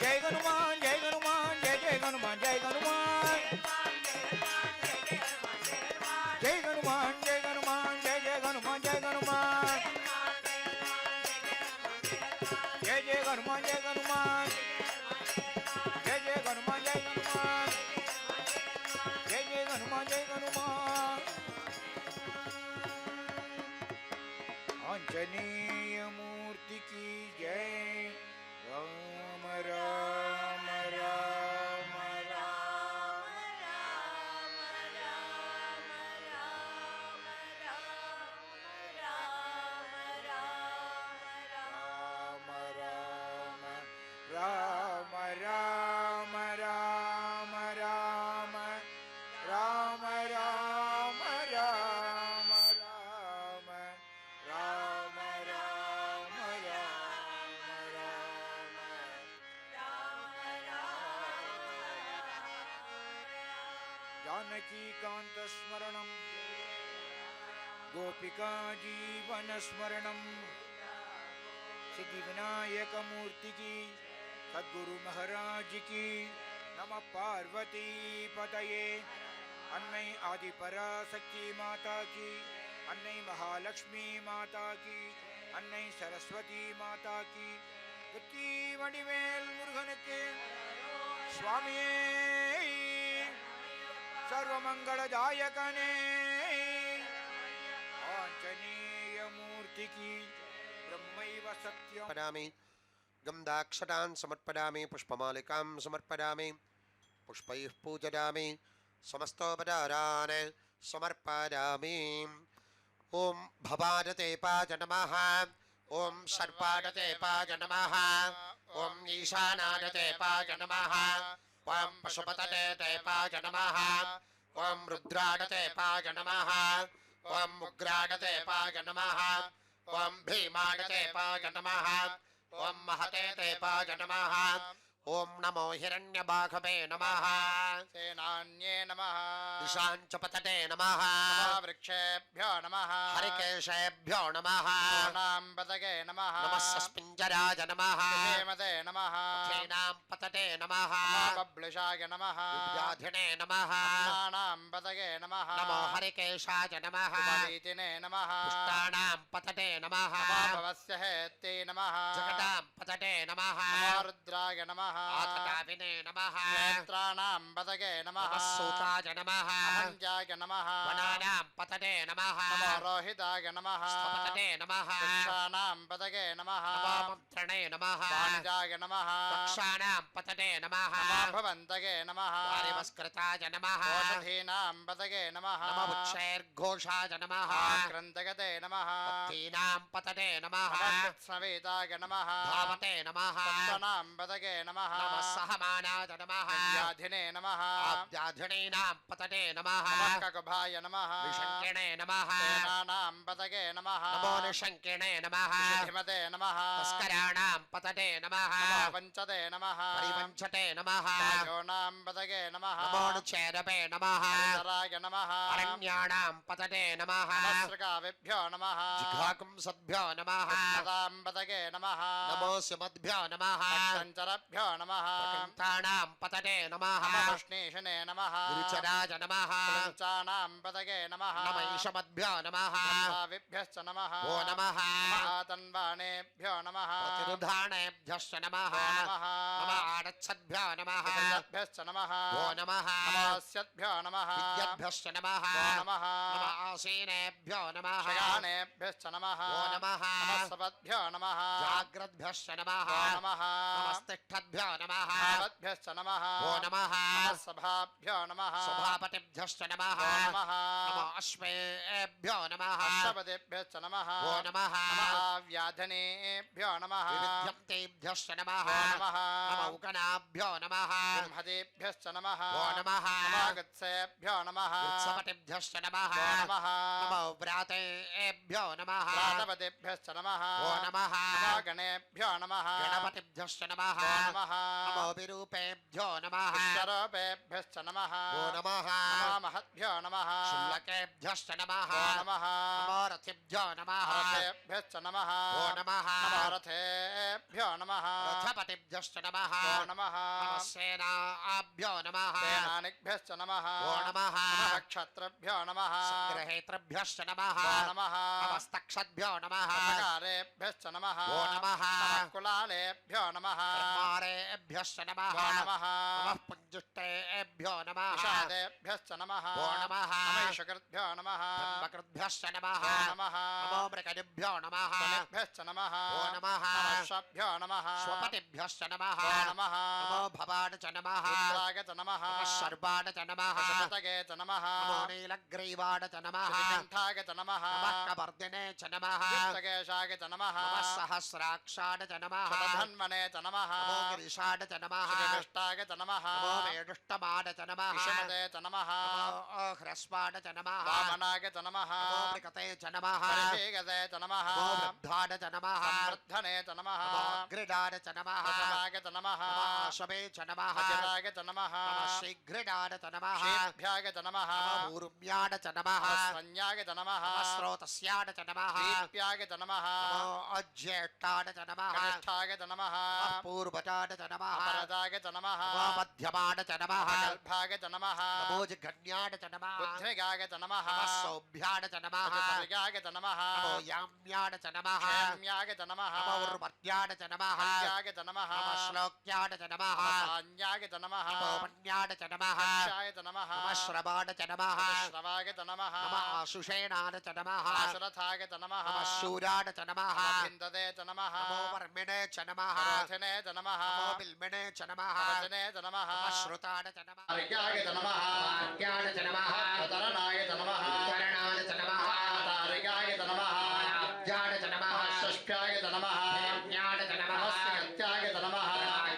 జై హనుమాన్ జై హనుమాన్ జయ జయ హనుమాన్ జై హనుమాన్ జై హనుమాన్ జై హనుమాన్ జయ జయ హనుమాన్ జై హనుమాన్ జయ జయ హనుమాన్ జై హనుమాన్ జయ జయ హనుమాన్ జై హనుమాన్ జయ జయ హనుమాన్ జై హనుమాన్ ఆంజనేయ మూర్తికి జై రామ రామ రామ రామ రామ రామ రామ రామ రామ రామ రామ రామ రామ రామ రామ जानकीकान्तस्मरणं गोपिका जीवनस्मरणं सिद्धिविनायकमूर्ति की सद्गुरु महाराज की नमः पार्वती पतये अन्नई आदि पराशक्ति माता की अन्नई महालक्ष्मी माता की अन्नई सरस्वती माता की कुत्ती वडिवेल मुरुगन के स्वामिये सर्वमंगलदायकने आंजनेय मूर्ति की ब्रह्मैव सत्यम समर्पयामि गंधाक्षतान् समर्पयामि पुष्पमालिकां समर्पयामि पुष्पैः पूजयामि समस्तोपचारान् समर्पयामि ओम भवादते पाज नमः ओम सर्पादते पाज नमः ओम ईशानादते पाज नमः ओम पशुपतये ते पाज नमः ओम रुद्रादते पाज नमः ओम उग्रादते पाज नमः ओम भीमादते पाज नमः ओम महते ते पाज नमः ओम नमो हिरण्यबाघवे नमः सेनान्ये नमः दिशाञ्च पतते नमः वृक्षेभ्यो नमः हरिकेशेभ्यो नमः नाम पतगे नमः नमः सस्मिञ्जराज नमः हेमते नमः क्षेनां पतते नमः बब्लुषाय नमः व्याधिने नमः नाम पतगे नमः नमो हरिकेशाय नमः उपवीतिने नमः पुष्टाणां पतते नमः भवस्य हेत्ते नमः जगतां पतते नमः रुद्राय नमः आतताविने नमः नेत्राणां पतगे नमः नमः सूताय नमः अहंजाय नमः वनानां पतते नमः नमो रोहिताय नमः पतते नमः वृक्षाणां पतगे नमः नमो मंत्रणे नमः वाणिजाय नमः वक्षाणां पतते नमः नमो भवन्तगे नमः वारिवस्कृताय नमः ओषधीनां पतगे नमः नमो उच्चैर्घोषाय नमः आक्रन्तगते नमः पत्तीनां पतते नमः स्मवेताय नमः धावते नमः तत्त्वनां पतगे नमः नमः सहमानाय नमः व्याधिने नमः आब्जाधिनीनां पतते नमः ककुभाय नमः निशङ्किणे नमः सेनानां पतगे नमः नमो निशङ्किणे नमः धीमते नमः तस्कराणां पतते नमः नमो पञ्चते नमः परिवञ्चते नमः योनां पतगे नमः नमो नुचेरवे नमः परितराय नमः अरण्याणां पतते नमः नमस्कृकाविभ्यो नमः जिघ्वाकुंसद्भ्यो नमः कृष्णतां पतगे नमः नमो सिमद्भ्यो नमः पञ्चरभ्यो नमः प्रकृन्तानां पतते नमः कृष्णेशने नमः गुरुचराज नमः पञ्चानां पतगे नमः नम ईशमद्भ्यो नमः ब्रह्माविभ्यश्च नमः वो नमः महातन्वाणेभ्यो नमः प्रतिरुधानेभ्यश्च नमः नमः नम आरच्छद्भ्यो नमः विद्यद्भ्यश्च नमः वो नमः नमस्यद्भ्यो नमः विद्यद्भ्यश्च नमः वो नमः नम आसीनेभ्यो नमः शयानेभ्यश्च नमः वो नमः नमस्सपद्भ्यो नमः जाग्रद्भ्यश्च नमः वो नमः नमस्तिष्ठद्भ्यो नमः भावद्भ्यश्च नमः वो नमः नमस्सभाभ्यो नमः सभापतिभ्यश्च नमः वो नमः नम अश्वेभ्यो नमः अष्टपतिभ्यश्च नमः वो नमः व्याधनेभ्यो नमः विविध्यन्तेभ्यश्च नमः वो नमः नम उगनाभ्यो नमः ब्रह्मदेभ्यश्च नमः वो नमः गत्सेभ्यो नमः वृत्सपतिभ्यश्च नमः वो नमः नम व्रातेभ्यो नमः प्रातपतिभ्यश्च नमः वो नमः गणेभ्यो नमः गणपतिभ्यश्च नमः नमः नमो विरूपेभ्यो नमः विश्वरूपेभ्यश्च नमः नमो नमः नमो महद्भ्यो नमः शुल्लकेभ्यश्च नमः नमः नमो रथिभ्यो नमः रथेभ्यश्च नमः नमो नमः नमो रथेभ्यो नमः रथपतिभ्यश्च नमः नमः नमः सेनाभ्यो नमः सेनानिभ्यश्च नमः नमः नमः क्षत्रेभ्यो नमः ग्रहेतृभ्यश्च नमः नमः नमस्तक्षद्भ्यो नमः नमकारेभ्यश्च नमः नमः नमः कुलालेभ्यो नमः ब्रह्मारेभ्यश्च नमः नमः नमः पुञ्जुष्टेभ्यो नमः विषादेभ्यश्च नमः नमः नमः नमः ब्रह्मकृद्भ्यश्च नमः नमः नमो मृगनिभ्यो नमः शनिभ्यश्च नमः नमः नमःभ्यो नमः स्वपतिभ्यश्च नमः नमः नमो भवान् च नमः रुद्राय च नमः नमः सर्वाण च नमः पशुपतये च नमः नमो नीलग्रीवाण च नमः श्रीकण्ठाय च नमः नमः कवर्दिने च नमः युक्तकेशाय च नमः नमः सहस्राक्षाण च नमः शतधन्वने च नमः नमो गिरिशाण च नमः श्रीकृष्णाय च नमः नमो मेढुष्टमाण च नमः विषमते च नमः नमो ह्रस्वाण च नमः वामनाय च नमः नमो मृगते च नमः परिषीगते च नमः नमो वृद्धाण च नमः संवर्धने च नमः नमो गृडाण च नमः प्रथमाय च नमः नमः शवे च नमः अचिराय च नमः नमः शीघ्रडाण च नमः शीभ्याय च नमः नमो ऊर्म्याण च नमः संज्ञाय च नमः नमः स्रोतस्याण च नमः दीप्याय च नमः नमो अज्येष्ठाण च नमः कनिष्ठाय च नमः नमः पूर्वजाण च नमः अपरदाय च नमः नमो मध्यमाण च नमः कल्भाय च नमः नमो जिघन्याण च नमः बुद्धिगाय च नमः नमः सौभ्याण च नमः प्रतिपरिगाय च नमः नमो याम्याण च नमः क्षेम्याय च नमः नमो उर्वत्याण च नमः हल्याय च नमः नमः श्लोक्याण च नमः सान्याय च नमः नमो मन्याण च नमः क्षाय च नमः नमः श्रवाण च नमः श्रवाय च नमः नमः आशुषेणान च नमः आशुरथाय च नमः नमः शूराण च नमः भिन्दते च नमः नमो वर्मिणे च नमः रथिने च नमः नमो बिल्मिणे च नमः वचने च नमः नमः श्रुताण च नमः अर्घ्याय च नमः वाक्याण च नमः तरणाय च नमः करणान च नमः तारिकाय च नमः ज्ञान च नमः षष्ठ्याय च नमः ज्ञान च नमः नमस्कृत्याय च नमः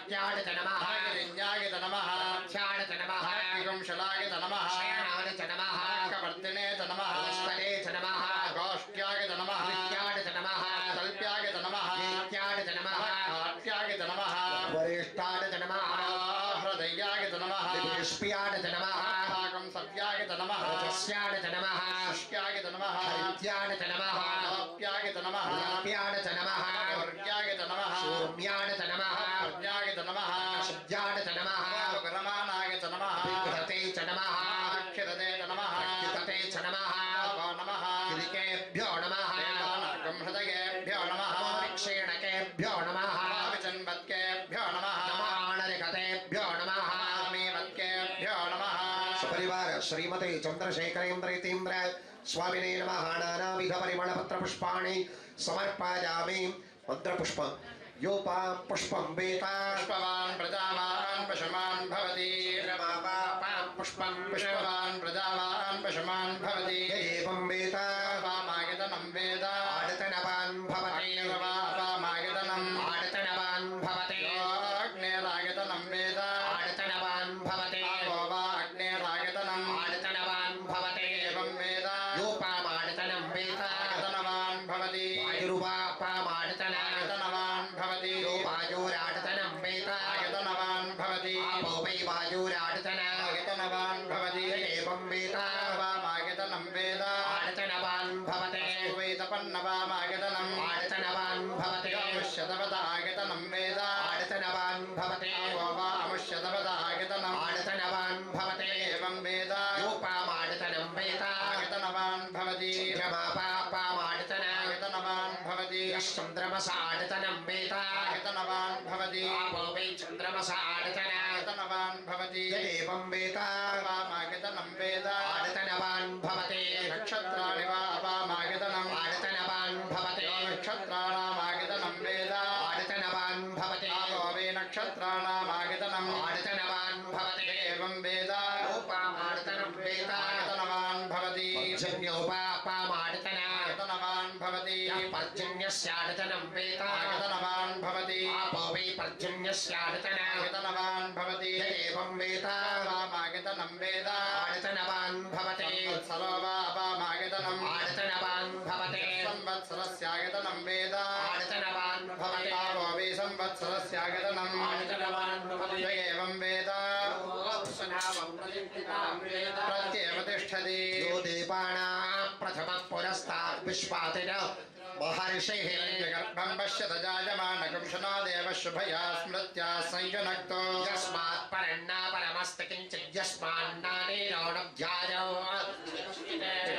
ज्ञान च नमः गिरिञ्जाय च नमः ध्यान च नमः विगुंशलाय च नमः शयनान च नमः कवर्तिने च नमः स्थले च नमः गोष्ठ्याय च नमः विज्ञान च नमः कल्प्याय च नमः ज्ञान च नमः नाट्याय च नमः वरिष्ठान च नमः हृदयाय च नमः पुष्प्यान च नमः पाकं सत्याय च नमः रजस्यान च नमः शुष्क्याय च नमः हरित्यान च नमः काप्याय च नमः व्याप्यान च नमः वर्ग्याय च नमः शून्यान च नमः प्रज्ञाय च नमः शुद्ध्यान च नमः विरमाणाय च नमः विघ्नते च नमः अक्षरते च नमः युतते च नमः नमः किलिकेभ्यो नमः देवानागं हृदयेभ्यो नमः क्षेणकेभ्यो नमः विचन्वत्केभ्यो नमः नमाणरिकतेभ्यो नमः मीवत्केभ्यो नमः सपरिवार श्रीमते चन्द्रशेखरेन्द्रेतीन्द्र स्वामिने नमः नानाविध परिमलपत्र पुष्पाणि समर्पयामि मन्त्रपुष्प योपां पुष्पं वेता पुष्पवान् प्रजावान् पशुमान् भवति पुष्पं पुष्पवान् प्रजावान् पशुमान् भवति एवं वेता वामायतनं वेद आडतनवान् भवति वामायतनम् आडतनवान् भवति अग्नेरायतनं वेद आडतनवान् भवति आपो वा अग्नेरायतनम् आडतनवान् भवति एवं वेद योपामाडतनं वेता आयतनवान् भवति वायुरुवापामाडतन आयतनवान् भवति वायुराडतनं वेता आयतनवान् भवति आपो वै वायुराडतन आयतनवान् भवति एवं वेता वामायतनं वेद आडतनवान् भवति वेदपन्नवामायतनम् आडतनवान् भवति अमुष्यतपदायतनं वेद आडतनवान् भवति आपो वा अमुष्यतपदायतनम् आडतनवान् भवति एवं वेद योपामाडतनं वेता आयतनवान् भवति चन्द्रमापापामाडतन आयतनवान् भवति चन्द्रमसाडतनं वेता आयतनवान् भवति आपो वै चन्द्रमसाडतन आयतनवान् भवति एवं वेता वामायतनं वेद आडतनवान् भवति नक्षत्राणि वा अपामायतनम् आडतनवान् भवति नक्षत्राणामायतनं वेद आडतनवान् भवति आपो वे नक्षत्राणामायतनम् आडतनवान् भवति एवं वेद योपामाडतनं वेता आयतनवान् भवति पर्जन्योपापामाडतन आयतनवान् भवति पर्जन्यस्याडतनं वेता आयतनवान् भवति आपो वै पर्जन्यस्याडतन आयतनवान् भवति एवं वेता वामायतनं वेद आडतनवान् भवति संवत्सरो वा अपामायतनम् आडतनवान् भवति संवत्सरस्यायतनं वेद आडतनवान् भवति आपो वे संवत्सरो संवत्सरस्यागतनम् य एवं वेद प्रत्येव तिष्ठति यो देवानां प्रथमः पुरस्तात् विश्वातिर महर्षिः गर्भं पश्यत जायमानकं शनादेव शुभया स्मृत्या संयुनक्तो यस्मात् परन्ना परमस्त किञ्चित् यस्मान्नानेरौणध्यायौ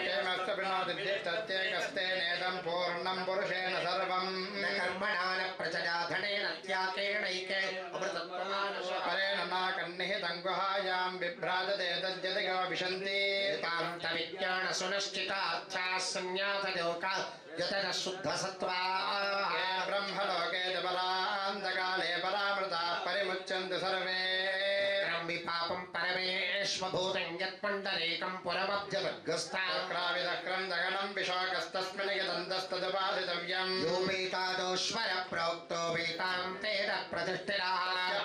केमस्त विनोदित्येकस्तेनेदं पूर्णं पुरुषेण सर्वं न कर्मणा न प्रजया धनेन त्यागेणैके अमृतत्वमानश परेण नाकन्निहितं गुहायां बिभ्राजते तद्यदिगो विशन्ति तां तविज्ञान सुनिश्चितार्थ्याः संज्ञातलोका यतः शुद्धसत्त्वाः ये ब्रह्मलोके च परान्तकाले परामृता परिमुच्यन्ते सर्वे विपापं परमेश्वभूतं यत्पण्डरीकं पुरमब्जवर्गस्थाक्राविदक्रं दगनं विशोकस्तस्मिन् यदन्तस्तदुपादितव्यम् यो वेतादोश्वर प्रोक्तो वेतां तेन प्रतिष्ठितः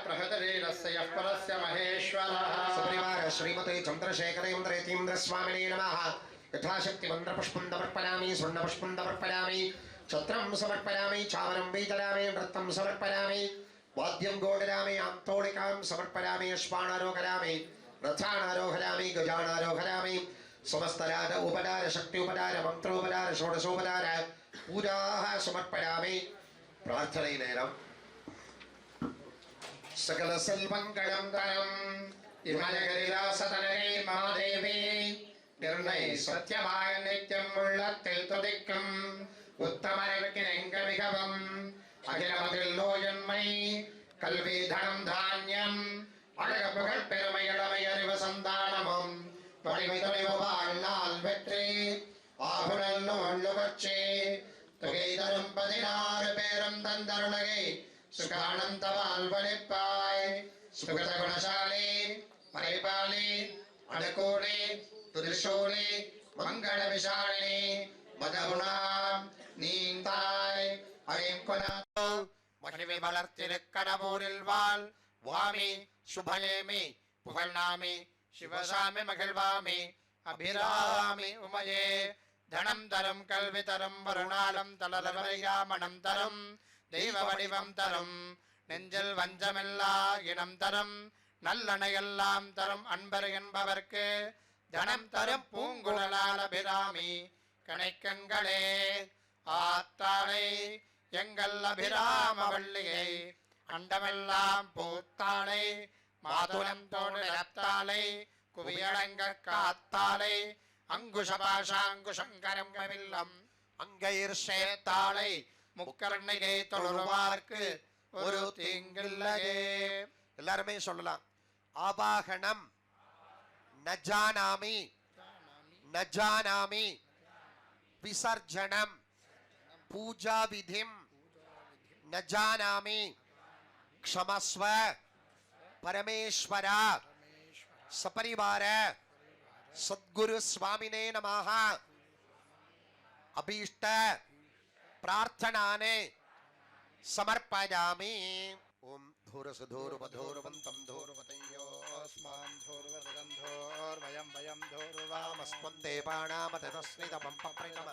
प्रहृतरीरस्य यः परस्य महेश्वरः सपरिवार श्रीमते चन्द्रशेखरेन्द्र स्वामिने नमः यथाशक्ति मन्त्रपुष्पं समर्पयामि स्वर्णपुष्पं समर्पयामि छत्रं समर्पयामि चावरं वीतयामि नृत्तं समर्पयामि वाद्यं गोडयामि आन्तोलिकां समर्पयामि अश्वानारोहयामि रथानारोहयामि गजानारोहयामि समस्तराज उपदार शक्ति उपदार मंत्रोपदार षोडशोपदार पूजाः समर्पयामि प्रार्थने नेरम् सकल सल्मङ्गलं तरम् इमयगिरिरासतनरे महादेवी निर्णय सत्यमाय नित्यं உள்ளத்தில் துதிக்கும் உத்தமர்க்கினங்க மிகவும் அகிலமதில் நோயன்மை கல்வி தனம் தானியம் அழக புகழ் பெருமை இளமை அறிவு சந்தானமும் வலிமை துணிவு வாழ்நாள் வெற்றி ஆகுணல் நுகர்ச்சி தொகை தரும் 16 பேரும் தந்தருணகை சுகானந்த வாழ்வழிப்பாய் சுகத குணசாலி பரிபாலி அணுகூலி துரிசூலி மங்கள விஷாலினி மதகுணாம் நீந்தாய் அழிங்குணாதோ மகிழ்வை வளர்த்திருக்கடமூரில் வாழ் வாமி சுபலேமி புகழ்நாமி சிவசாமி மகிழ்வாமி அபிராமி உமையே தனம் தரும் கல்வி தரும் வருணாலம் தளரவரையாமணம் தரும் தெய்வ வடிவம் தரும் நெஞ்சில் வஞ்சமில்லா இனம் தரும் நல்லணையெல்லாம் தரும் அன்பர் என்பவர்க்கு தனம் தரும் பூங்குழலால் அபிராமி கணைக்கங்களே ஆத்தாளை எங்கள் அபிராம வள்ளியை அண்டமெல்லாம் பூத்தாளை மாதுளம் தோடு நிறத்தாளை குவியடங்க காத்தாளை அங்குஷபாஷாங்குஷங்கரம் கவில்லம் அங்கயிர் சேர்த்தாளை முக்கரண்ணிகை தொழுவார்க்கு ஒரு தீங்கில்லையே. எல்லாருமே சொல்லலாம். ஆபாகணம் நஜானாமி நஜானாமி விசர்ஜனம் பூஜா விதிம் நஜானாமி க்ஷமஸ்வ பரமேஸ்வரா சபரிவார சத்குரு சுவாமினே நமः அபீஷ்ட प्रार्थनाने समर्पयामि. ओम धूरसधूरवधूरवन्तं धूरवतयोस्मान् धूरवदगन्धोर्वयं वयं धूरवामस्त्वं देवानामतस्नितमं पप्रितम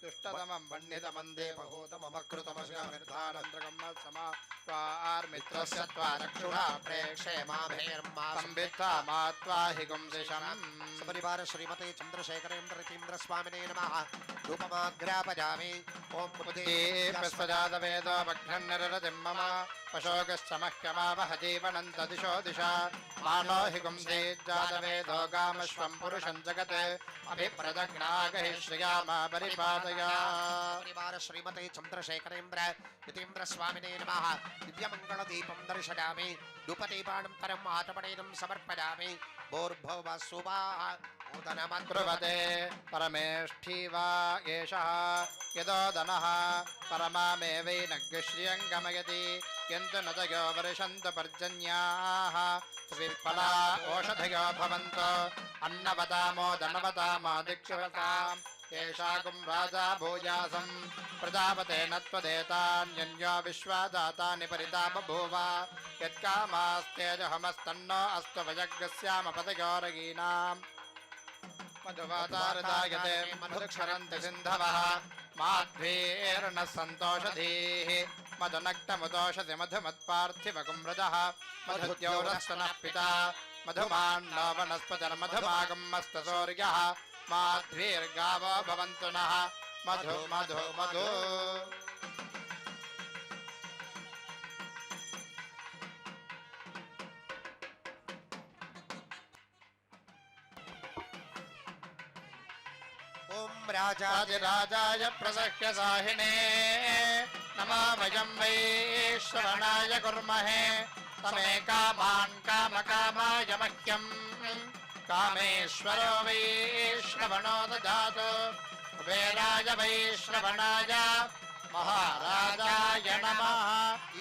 दुष्टतमं वह्नितमं देवभूतममकृतमस्यामिर्धानन्द्रगं समार्मित्रस्य त्वा रक्षुणा प्रेक्षे माभेर्मा संवित्ता मात्वा हि गुंसिषम्. सपरिवार श्रीमते चन्द्रशेखरेन्द्र स्वामिने नमः. रूपमाग्रापयामि. ओम पुष्पजातवेद भग्नन्नरतिं मम पशोकश्च मह्यमावह जीवनं तदिशो दिशा मानो हि गुंसेज्जातवेदो गामश्वं पुरुषं जगत् अभिप्रदग्नागहि श्रियामा परिपादया. परिवार श्रीमते चन्द्रशेखरेन्द्र स्वामिने नमः. दिव्यमङ्गलदीपं दर्शयामि. धूपदीपानं परम् आतपणेनं समर्पयामि. भूर्भुवः सुवाः उदनमन्त्रुवते परमेष्ठी वा एषः यदोदनः परमामेवैनग्श्रियं गमयति यन्तु नदयो वर्षन्तु पर्जन्याः विफला ओषधयो भवन्तु अन्नवतामो धनवतामो दिक्षवताम् येषाकुं राजा भूयासं प्रजापतेन त्वदेतान्यन्यो विश्वादातानि परिताप भूव यत्कामास्तेजहमस्तन्नो अस्तु वयग्स्यामपदयोरगीनाम् मधुवातारदायते मधुक्षरन्ति सिन्धवः माध्वीर्नः सन्तोषधीः मधुनक्तमुदोषधि मधुमत्पार्थिवकुम्रजः मधुद्यौरस्तनः पिता मधुमान्नो वनस्पतिर्मधुमागमस्तसूर्यः माध्वीर्गावो भवन्तु नः मधु मधु मधु ॐ राजा राजराजाय प्रसह्य साहिने नमो वयं वै श्रवणाय कुर्महे तमे कामान् कामकामाय मह्यम् कामेश्वरो वै श्रवणो ददातु कुबेराय वै श्रवणाय महाराजाय नमः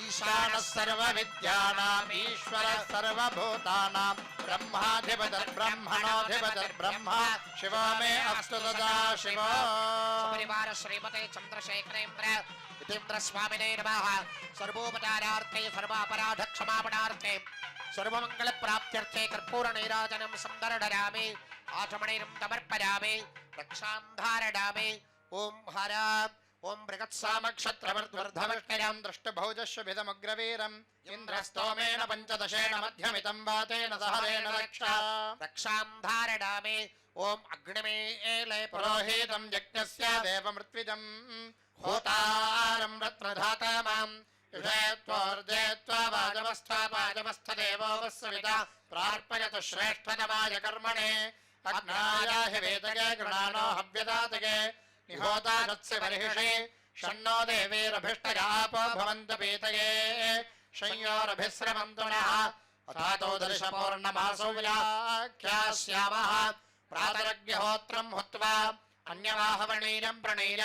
ईशानः सर्वविद्यानाम् ईश्वरः सर्वभूतानां ब्रह्माधिपतिर्ब्रह्मणोऽधिपतिर्ब्रह्म शिवो मे अस्तु सदा शिवो परिवार श्रीमते चंद्रशेखरेन्द्र यतीन्द्र स्वामिने नमः सर्वोपचारार्थे सर्वापराध क्षमापणार्थे सर्वमंगल प्राप्त्यर्थे कर्पूर नीराजनं संदर्शयामि आचमनीं समर्पयामि रक्षां धारयामि ओम हर ओम सामक्षत्रवर्धवर्धवष्टयां दृष्टभौजस्वभिदमुग्रवीरम् इन्द्रस्तोमेन पञ्चदशेन मध्यमितं वातेन सहरेण रक्षा रक्षां धारयामि ओम अग्निमेले पुरोहितं यज्ञस्य देवमृत्विजम् होतारं रत्नधातामाम् युषयत्वोर्जयत्वा वाजवस्थापाजवस्थदेवो वस्सविता प्रार्पयतु श्रेष्ठतमाय कर्मणे अग्नाय हि वेदके गृणानो हव्यदातके निहोता रत्स्य बर्हिषि शन्नो देवीरभिष्टयापो भवन्तु पीतये संयोरभिस्रवन्तु नः अथातो दर्शपूर्णमासो व्याख्यास्यामः प्रातरग्निहोत्रं हुत्वा अन्यवाहवणीरं प्रणीय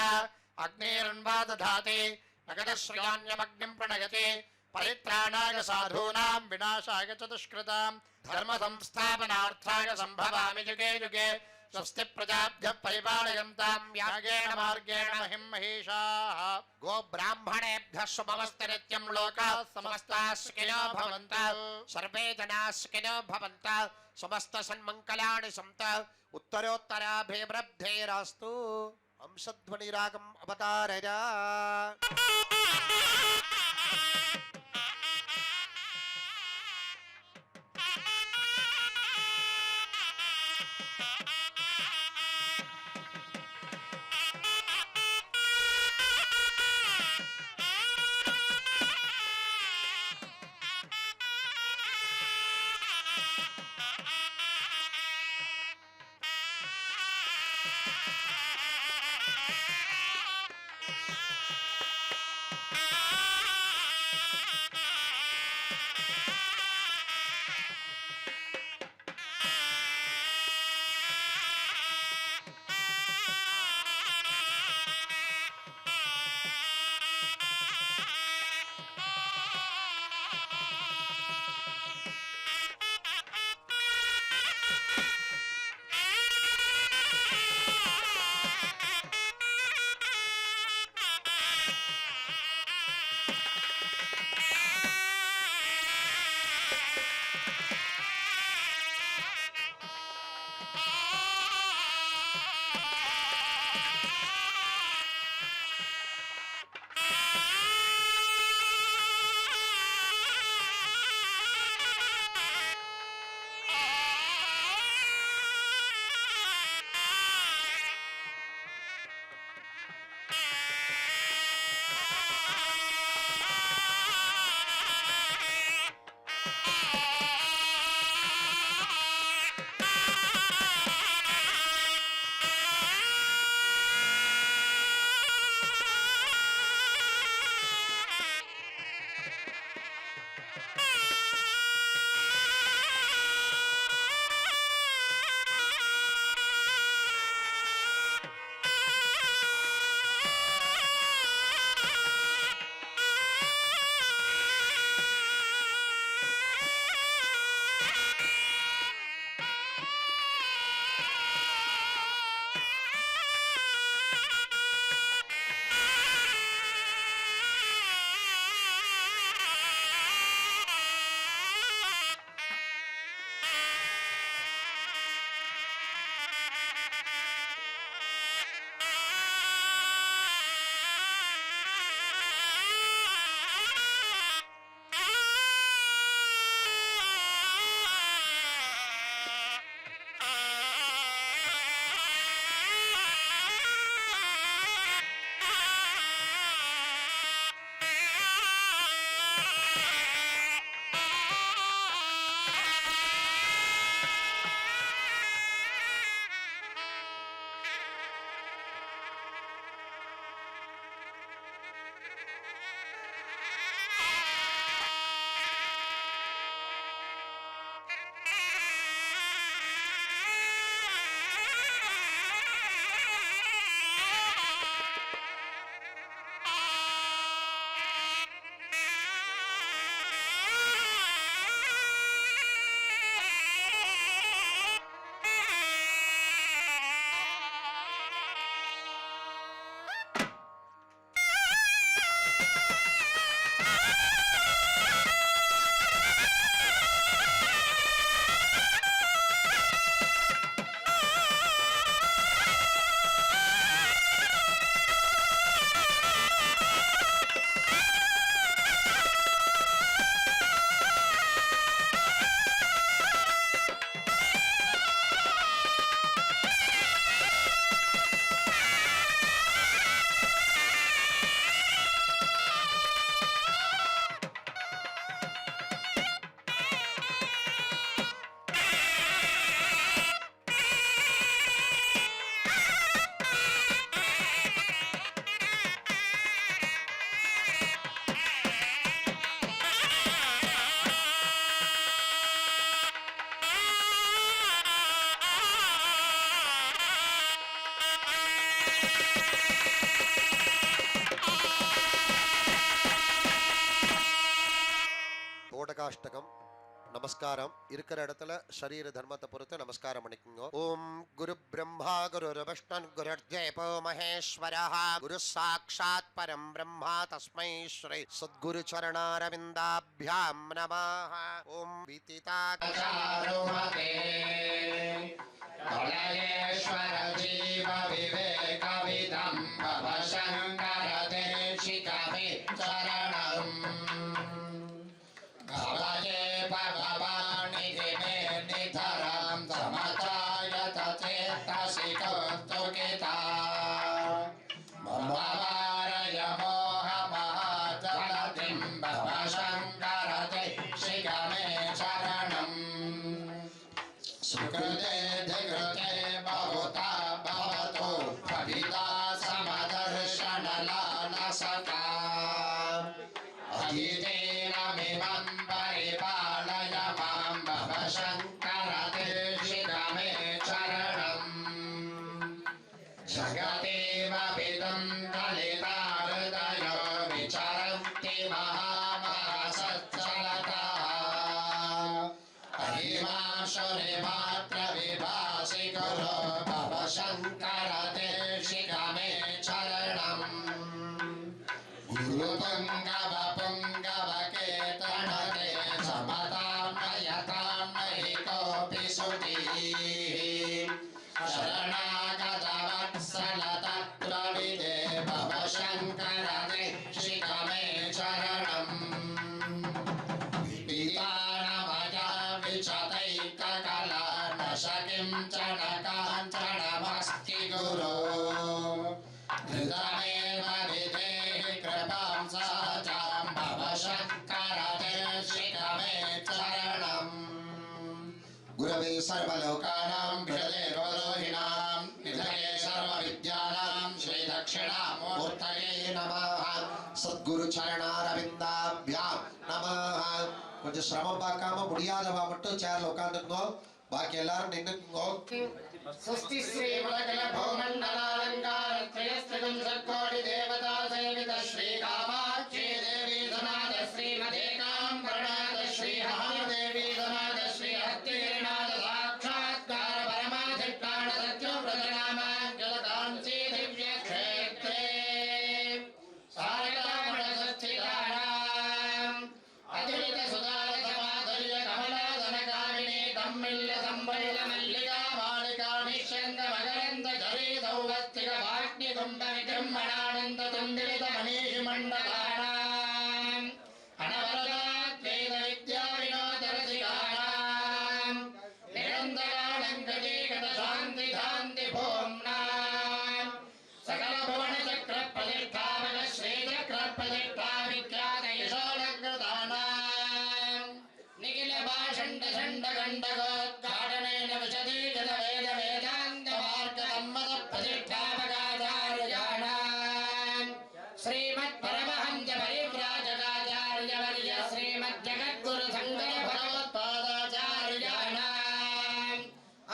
अग्निर्वा दधाति नगदश्रयान्यमग्निं प्रणयति परित्राणाय साधूनां विनाशाय च दुष्कृतां धर्म संस्थापनार्थाय सम्भवामि युगे युगे स्वस्ति प्रजाभ्यः परिपालयन्तां यागेण मार्गेण महिं महिषाः गो ब्राह्मणेभ्यः शुभमस्तु नित्यं लोकाः समस्ताः सुखिनो भवन्तु सर्वे जनाः सुखिनो भवन्तु समस्त सन्मङ्गलानि सन्तु उत्तरोत्तराभिवृद्धिरस्तु अंशध्वनिरागम् अवतारय நமஸ்தகம் நமஸ்காரம் இருக்கிற இடத்துல சரீர தர்மத்தை பொறுத்து நமஸ்காரம் பண்ணிக்கோங்க. ஓம் குரு பிரம்மா குரு விஷ்ணு குருர்தேவோ மகேஸ்வரः குரு சாட்சாத் பரம் பிரம்மா தஸ்மை ஸ்ரீ சத்குரு சரணாரவிந்தாभ्यां நமः. ஓம் चारुमते कलयेश्वर जीव विवेक विदं भव शंकर देशिकमे शरणम् भवये भगवानि दिमे निधरं समचायत चेतसि कौतुकिता मम वारय मोहमहाजलधिं भव शंकर देशिकमे शरणम् सुकृते धिकृते बहुता भवतु कविता समदर्शनलालसता अधीतेनमिमं परिपालय मां भव शंकर देशिकमे शरणम् जगतेव विदं कलिताहृदयो विचरन्ति महामहासच्चलतः महिमाशुरिमात्र विभासि गुरो भव शंकर देशिकमे शरणम् गुरुपुङ्गव पुङ्गव केतनते समतां नयतां नहि कोऽपि सुधीः शरणागतवत्सल तत्त्वविदे भव शंकर देशिकमे शरणम् पीतानमया विशतैककला न शकिञ्चन काञ्चनमस्ति गुरो हृदमेव विदेहि कृपां सहजां भव शंकर देशिकमे शरणम् गुरवे सर्वलोकानां भिषजे रोहिणां निधये सर्वविद्यानां श्रीदक्षिणामूर्तये नमः. சத்குரு சரணாரவிந்தாभ्यां நமः. கொஞ்சம் சிரமம் பார்க்காம முடியாதவா மட்டும் சேர்ல உட்காந்துக்கோ, பாக்கி எல்லாரும் நின்னுக்கோ. स्वस्ति श्री वरकल भूमंडलालंकार त्रयस्त्रिगुं सत्कोटि देवता सेवित श्री कामाक्षी देवी सनाथ श्रीमते कांबरनाथ श्री महादेवी सनाथ श्री हस्तिगिरिनाथ साक्षात्कार परमाधिष्ठान सत्योव्रतनामांजल कांची दिव्य क्षेत्रे सारकामण सच्चिदानाम् अद्वैत सुधार समाधुर्य कमलादन कामिनी कम्मिल्य संबल्ल मल्लिका मालिका निश्चंद मकरंद धरी सौवस्तिक वाग्नि कुंभ विजृंभणानंद तुंदिलित मनीषि मंडलानाम् अनवरतात् वेद विद्या विनोद रसिकानाम् निरन्तरालङ्कृतीगत शान्ति धान्ति भूम्नाम् सकल भुवन चक्र प्रतिष्ठापक श्री चक्र प्रतिष्ठा विख्यात यशोलकृतानाम् निखिल भाषण्ड षण्ड गण्डकोद्घाटनेन विशदीकृत वेद वेदान्त मार्ग सम्मत प्रतिष्ठापकाचार्याणाम् श्रीमत् परमहंस परिव्राजकाचार्य वर्य श्रीमद् जगद्गुरु शंकर भगवत्पादाचार्याणाम्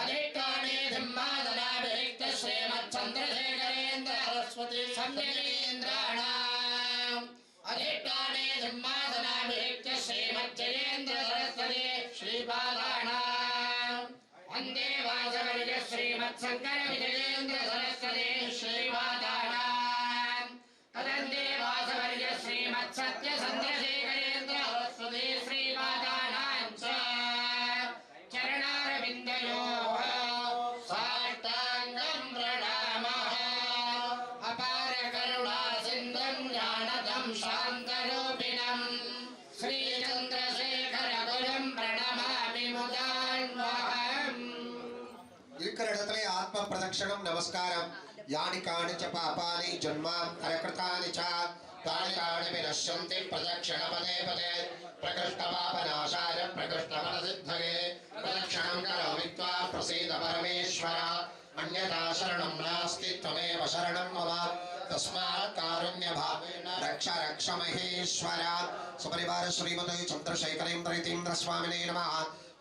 अधिष्ठाने सिंहासनाभिषिक्त श्रीमत् चन्द्रशेखरेन्द्र सरस्वती संजयेन्द्राणाम् अधिष्ठाने सिंहासनाभिषिक्त श्रीमत् जयेन्द्र सरस्वती श्रीपादानाम् वन्दे वासवर्य श्रीमत् शंकर विजयेन्द्र सरस्वती श्रीपादानाम् वन्दे वासवर्य श्रीमत् सत्य चन्द्रशेखरेन्द्र सरस्वती श्रीपादानाम् च चरणारविन्दयोः साष्टाङ्गं प्रणामः. अपार करुणा सिन्धुं ज्ञानदं शान्तरूपिणं श्रीचन्द्रशेखर गुरुं प्रणमामि मुदान्वहम्. இருக்கிற இடத்துல ஆத்ம பிரதட்சணம் நமஸ்காரம். யானி காணி ச பாபானி ஜன்மாந்தரகிருதானி ச तानि तानि विनश्यन्ति प्रदक्षिण पदे पदे प्रकृष्ट पापनाशाय प्रकृष्ट फलसिद्धये प्रदक्षिणं करोमि त्वा प्रसीद परमेश्वर अन्यथा शरणं नास्ति त्वमेव शरणं मम तस्मात् कारुण्य भावेन रक्ष रक्ष महेश्वर सपरिवार श्रीमते चंद्रशेखरेन्द्र यतीन्द्र स्वामिने नमः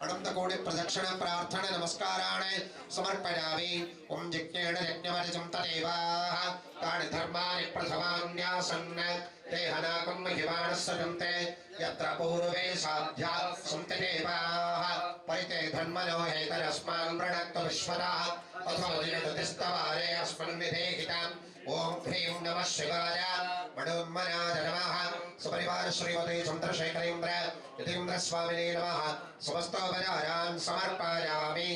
अनंत कोटि प्रदक्षिण प्रार्थना नमस्काराणि समर्पयामि ओम जिज्ञेन यज्ञवर्जं तदेवाः तानि धर्माणि प्रथमान्यासन् देहनाकं महिमानस्सजन्ते यत्र पूर्वे साध्या सन्ति देवाः परिते धर्मनो हेतरस्मान् वृणक्तु विश्वराः अथो दिनदतिस्तवारे अस्मन् विधेहिताम् ओम ह्रीं नमः शिवाय मनोन्मनाय नमः सपरिवार श्रीमते चंद्रशेखरेन्द्र यतीन्द्र स्वामिने नमः समस्तोपचारान् समर्पयामि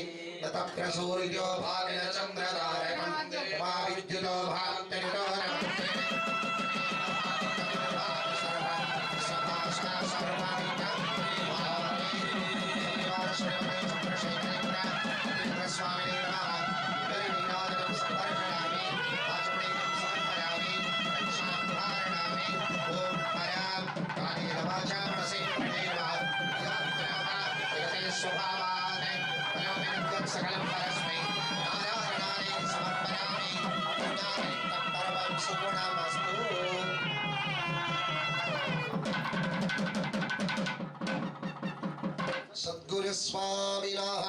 ततः सूर्यो भागेन चन्द्रतारकं मा विद्युतो भान्तितो स्वामिने नमः सकलं परस्मै नारायणाय समर्पयामि ज्ञानयुक्तं परमं सुगुणमस्तु सद्गुरु स्वामिनः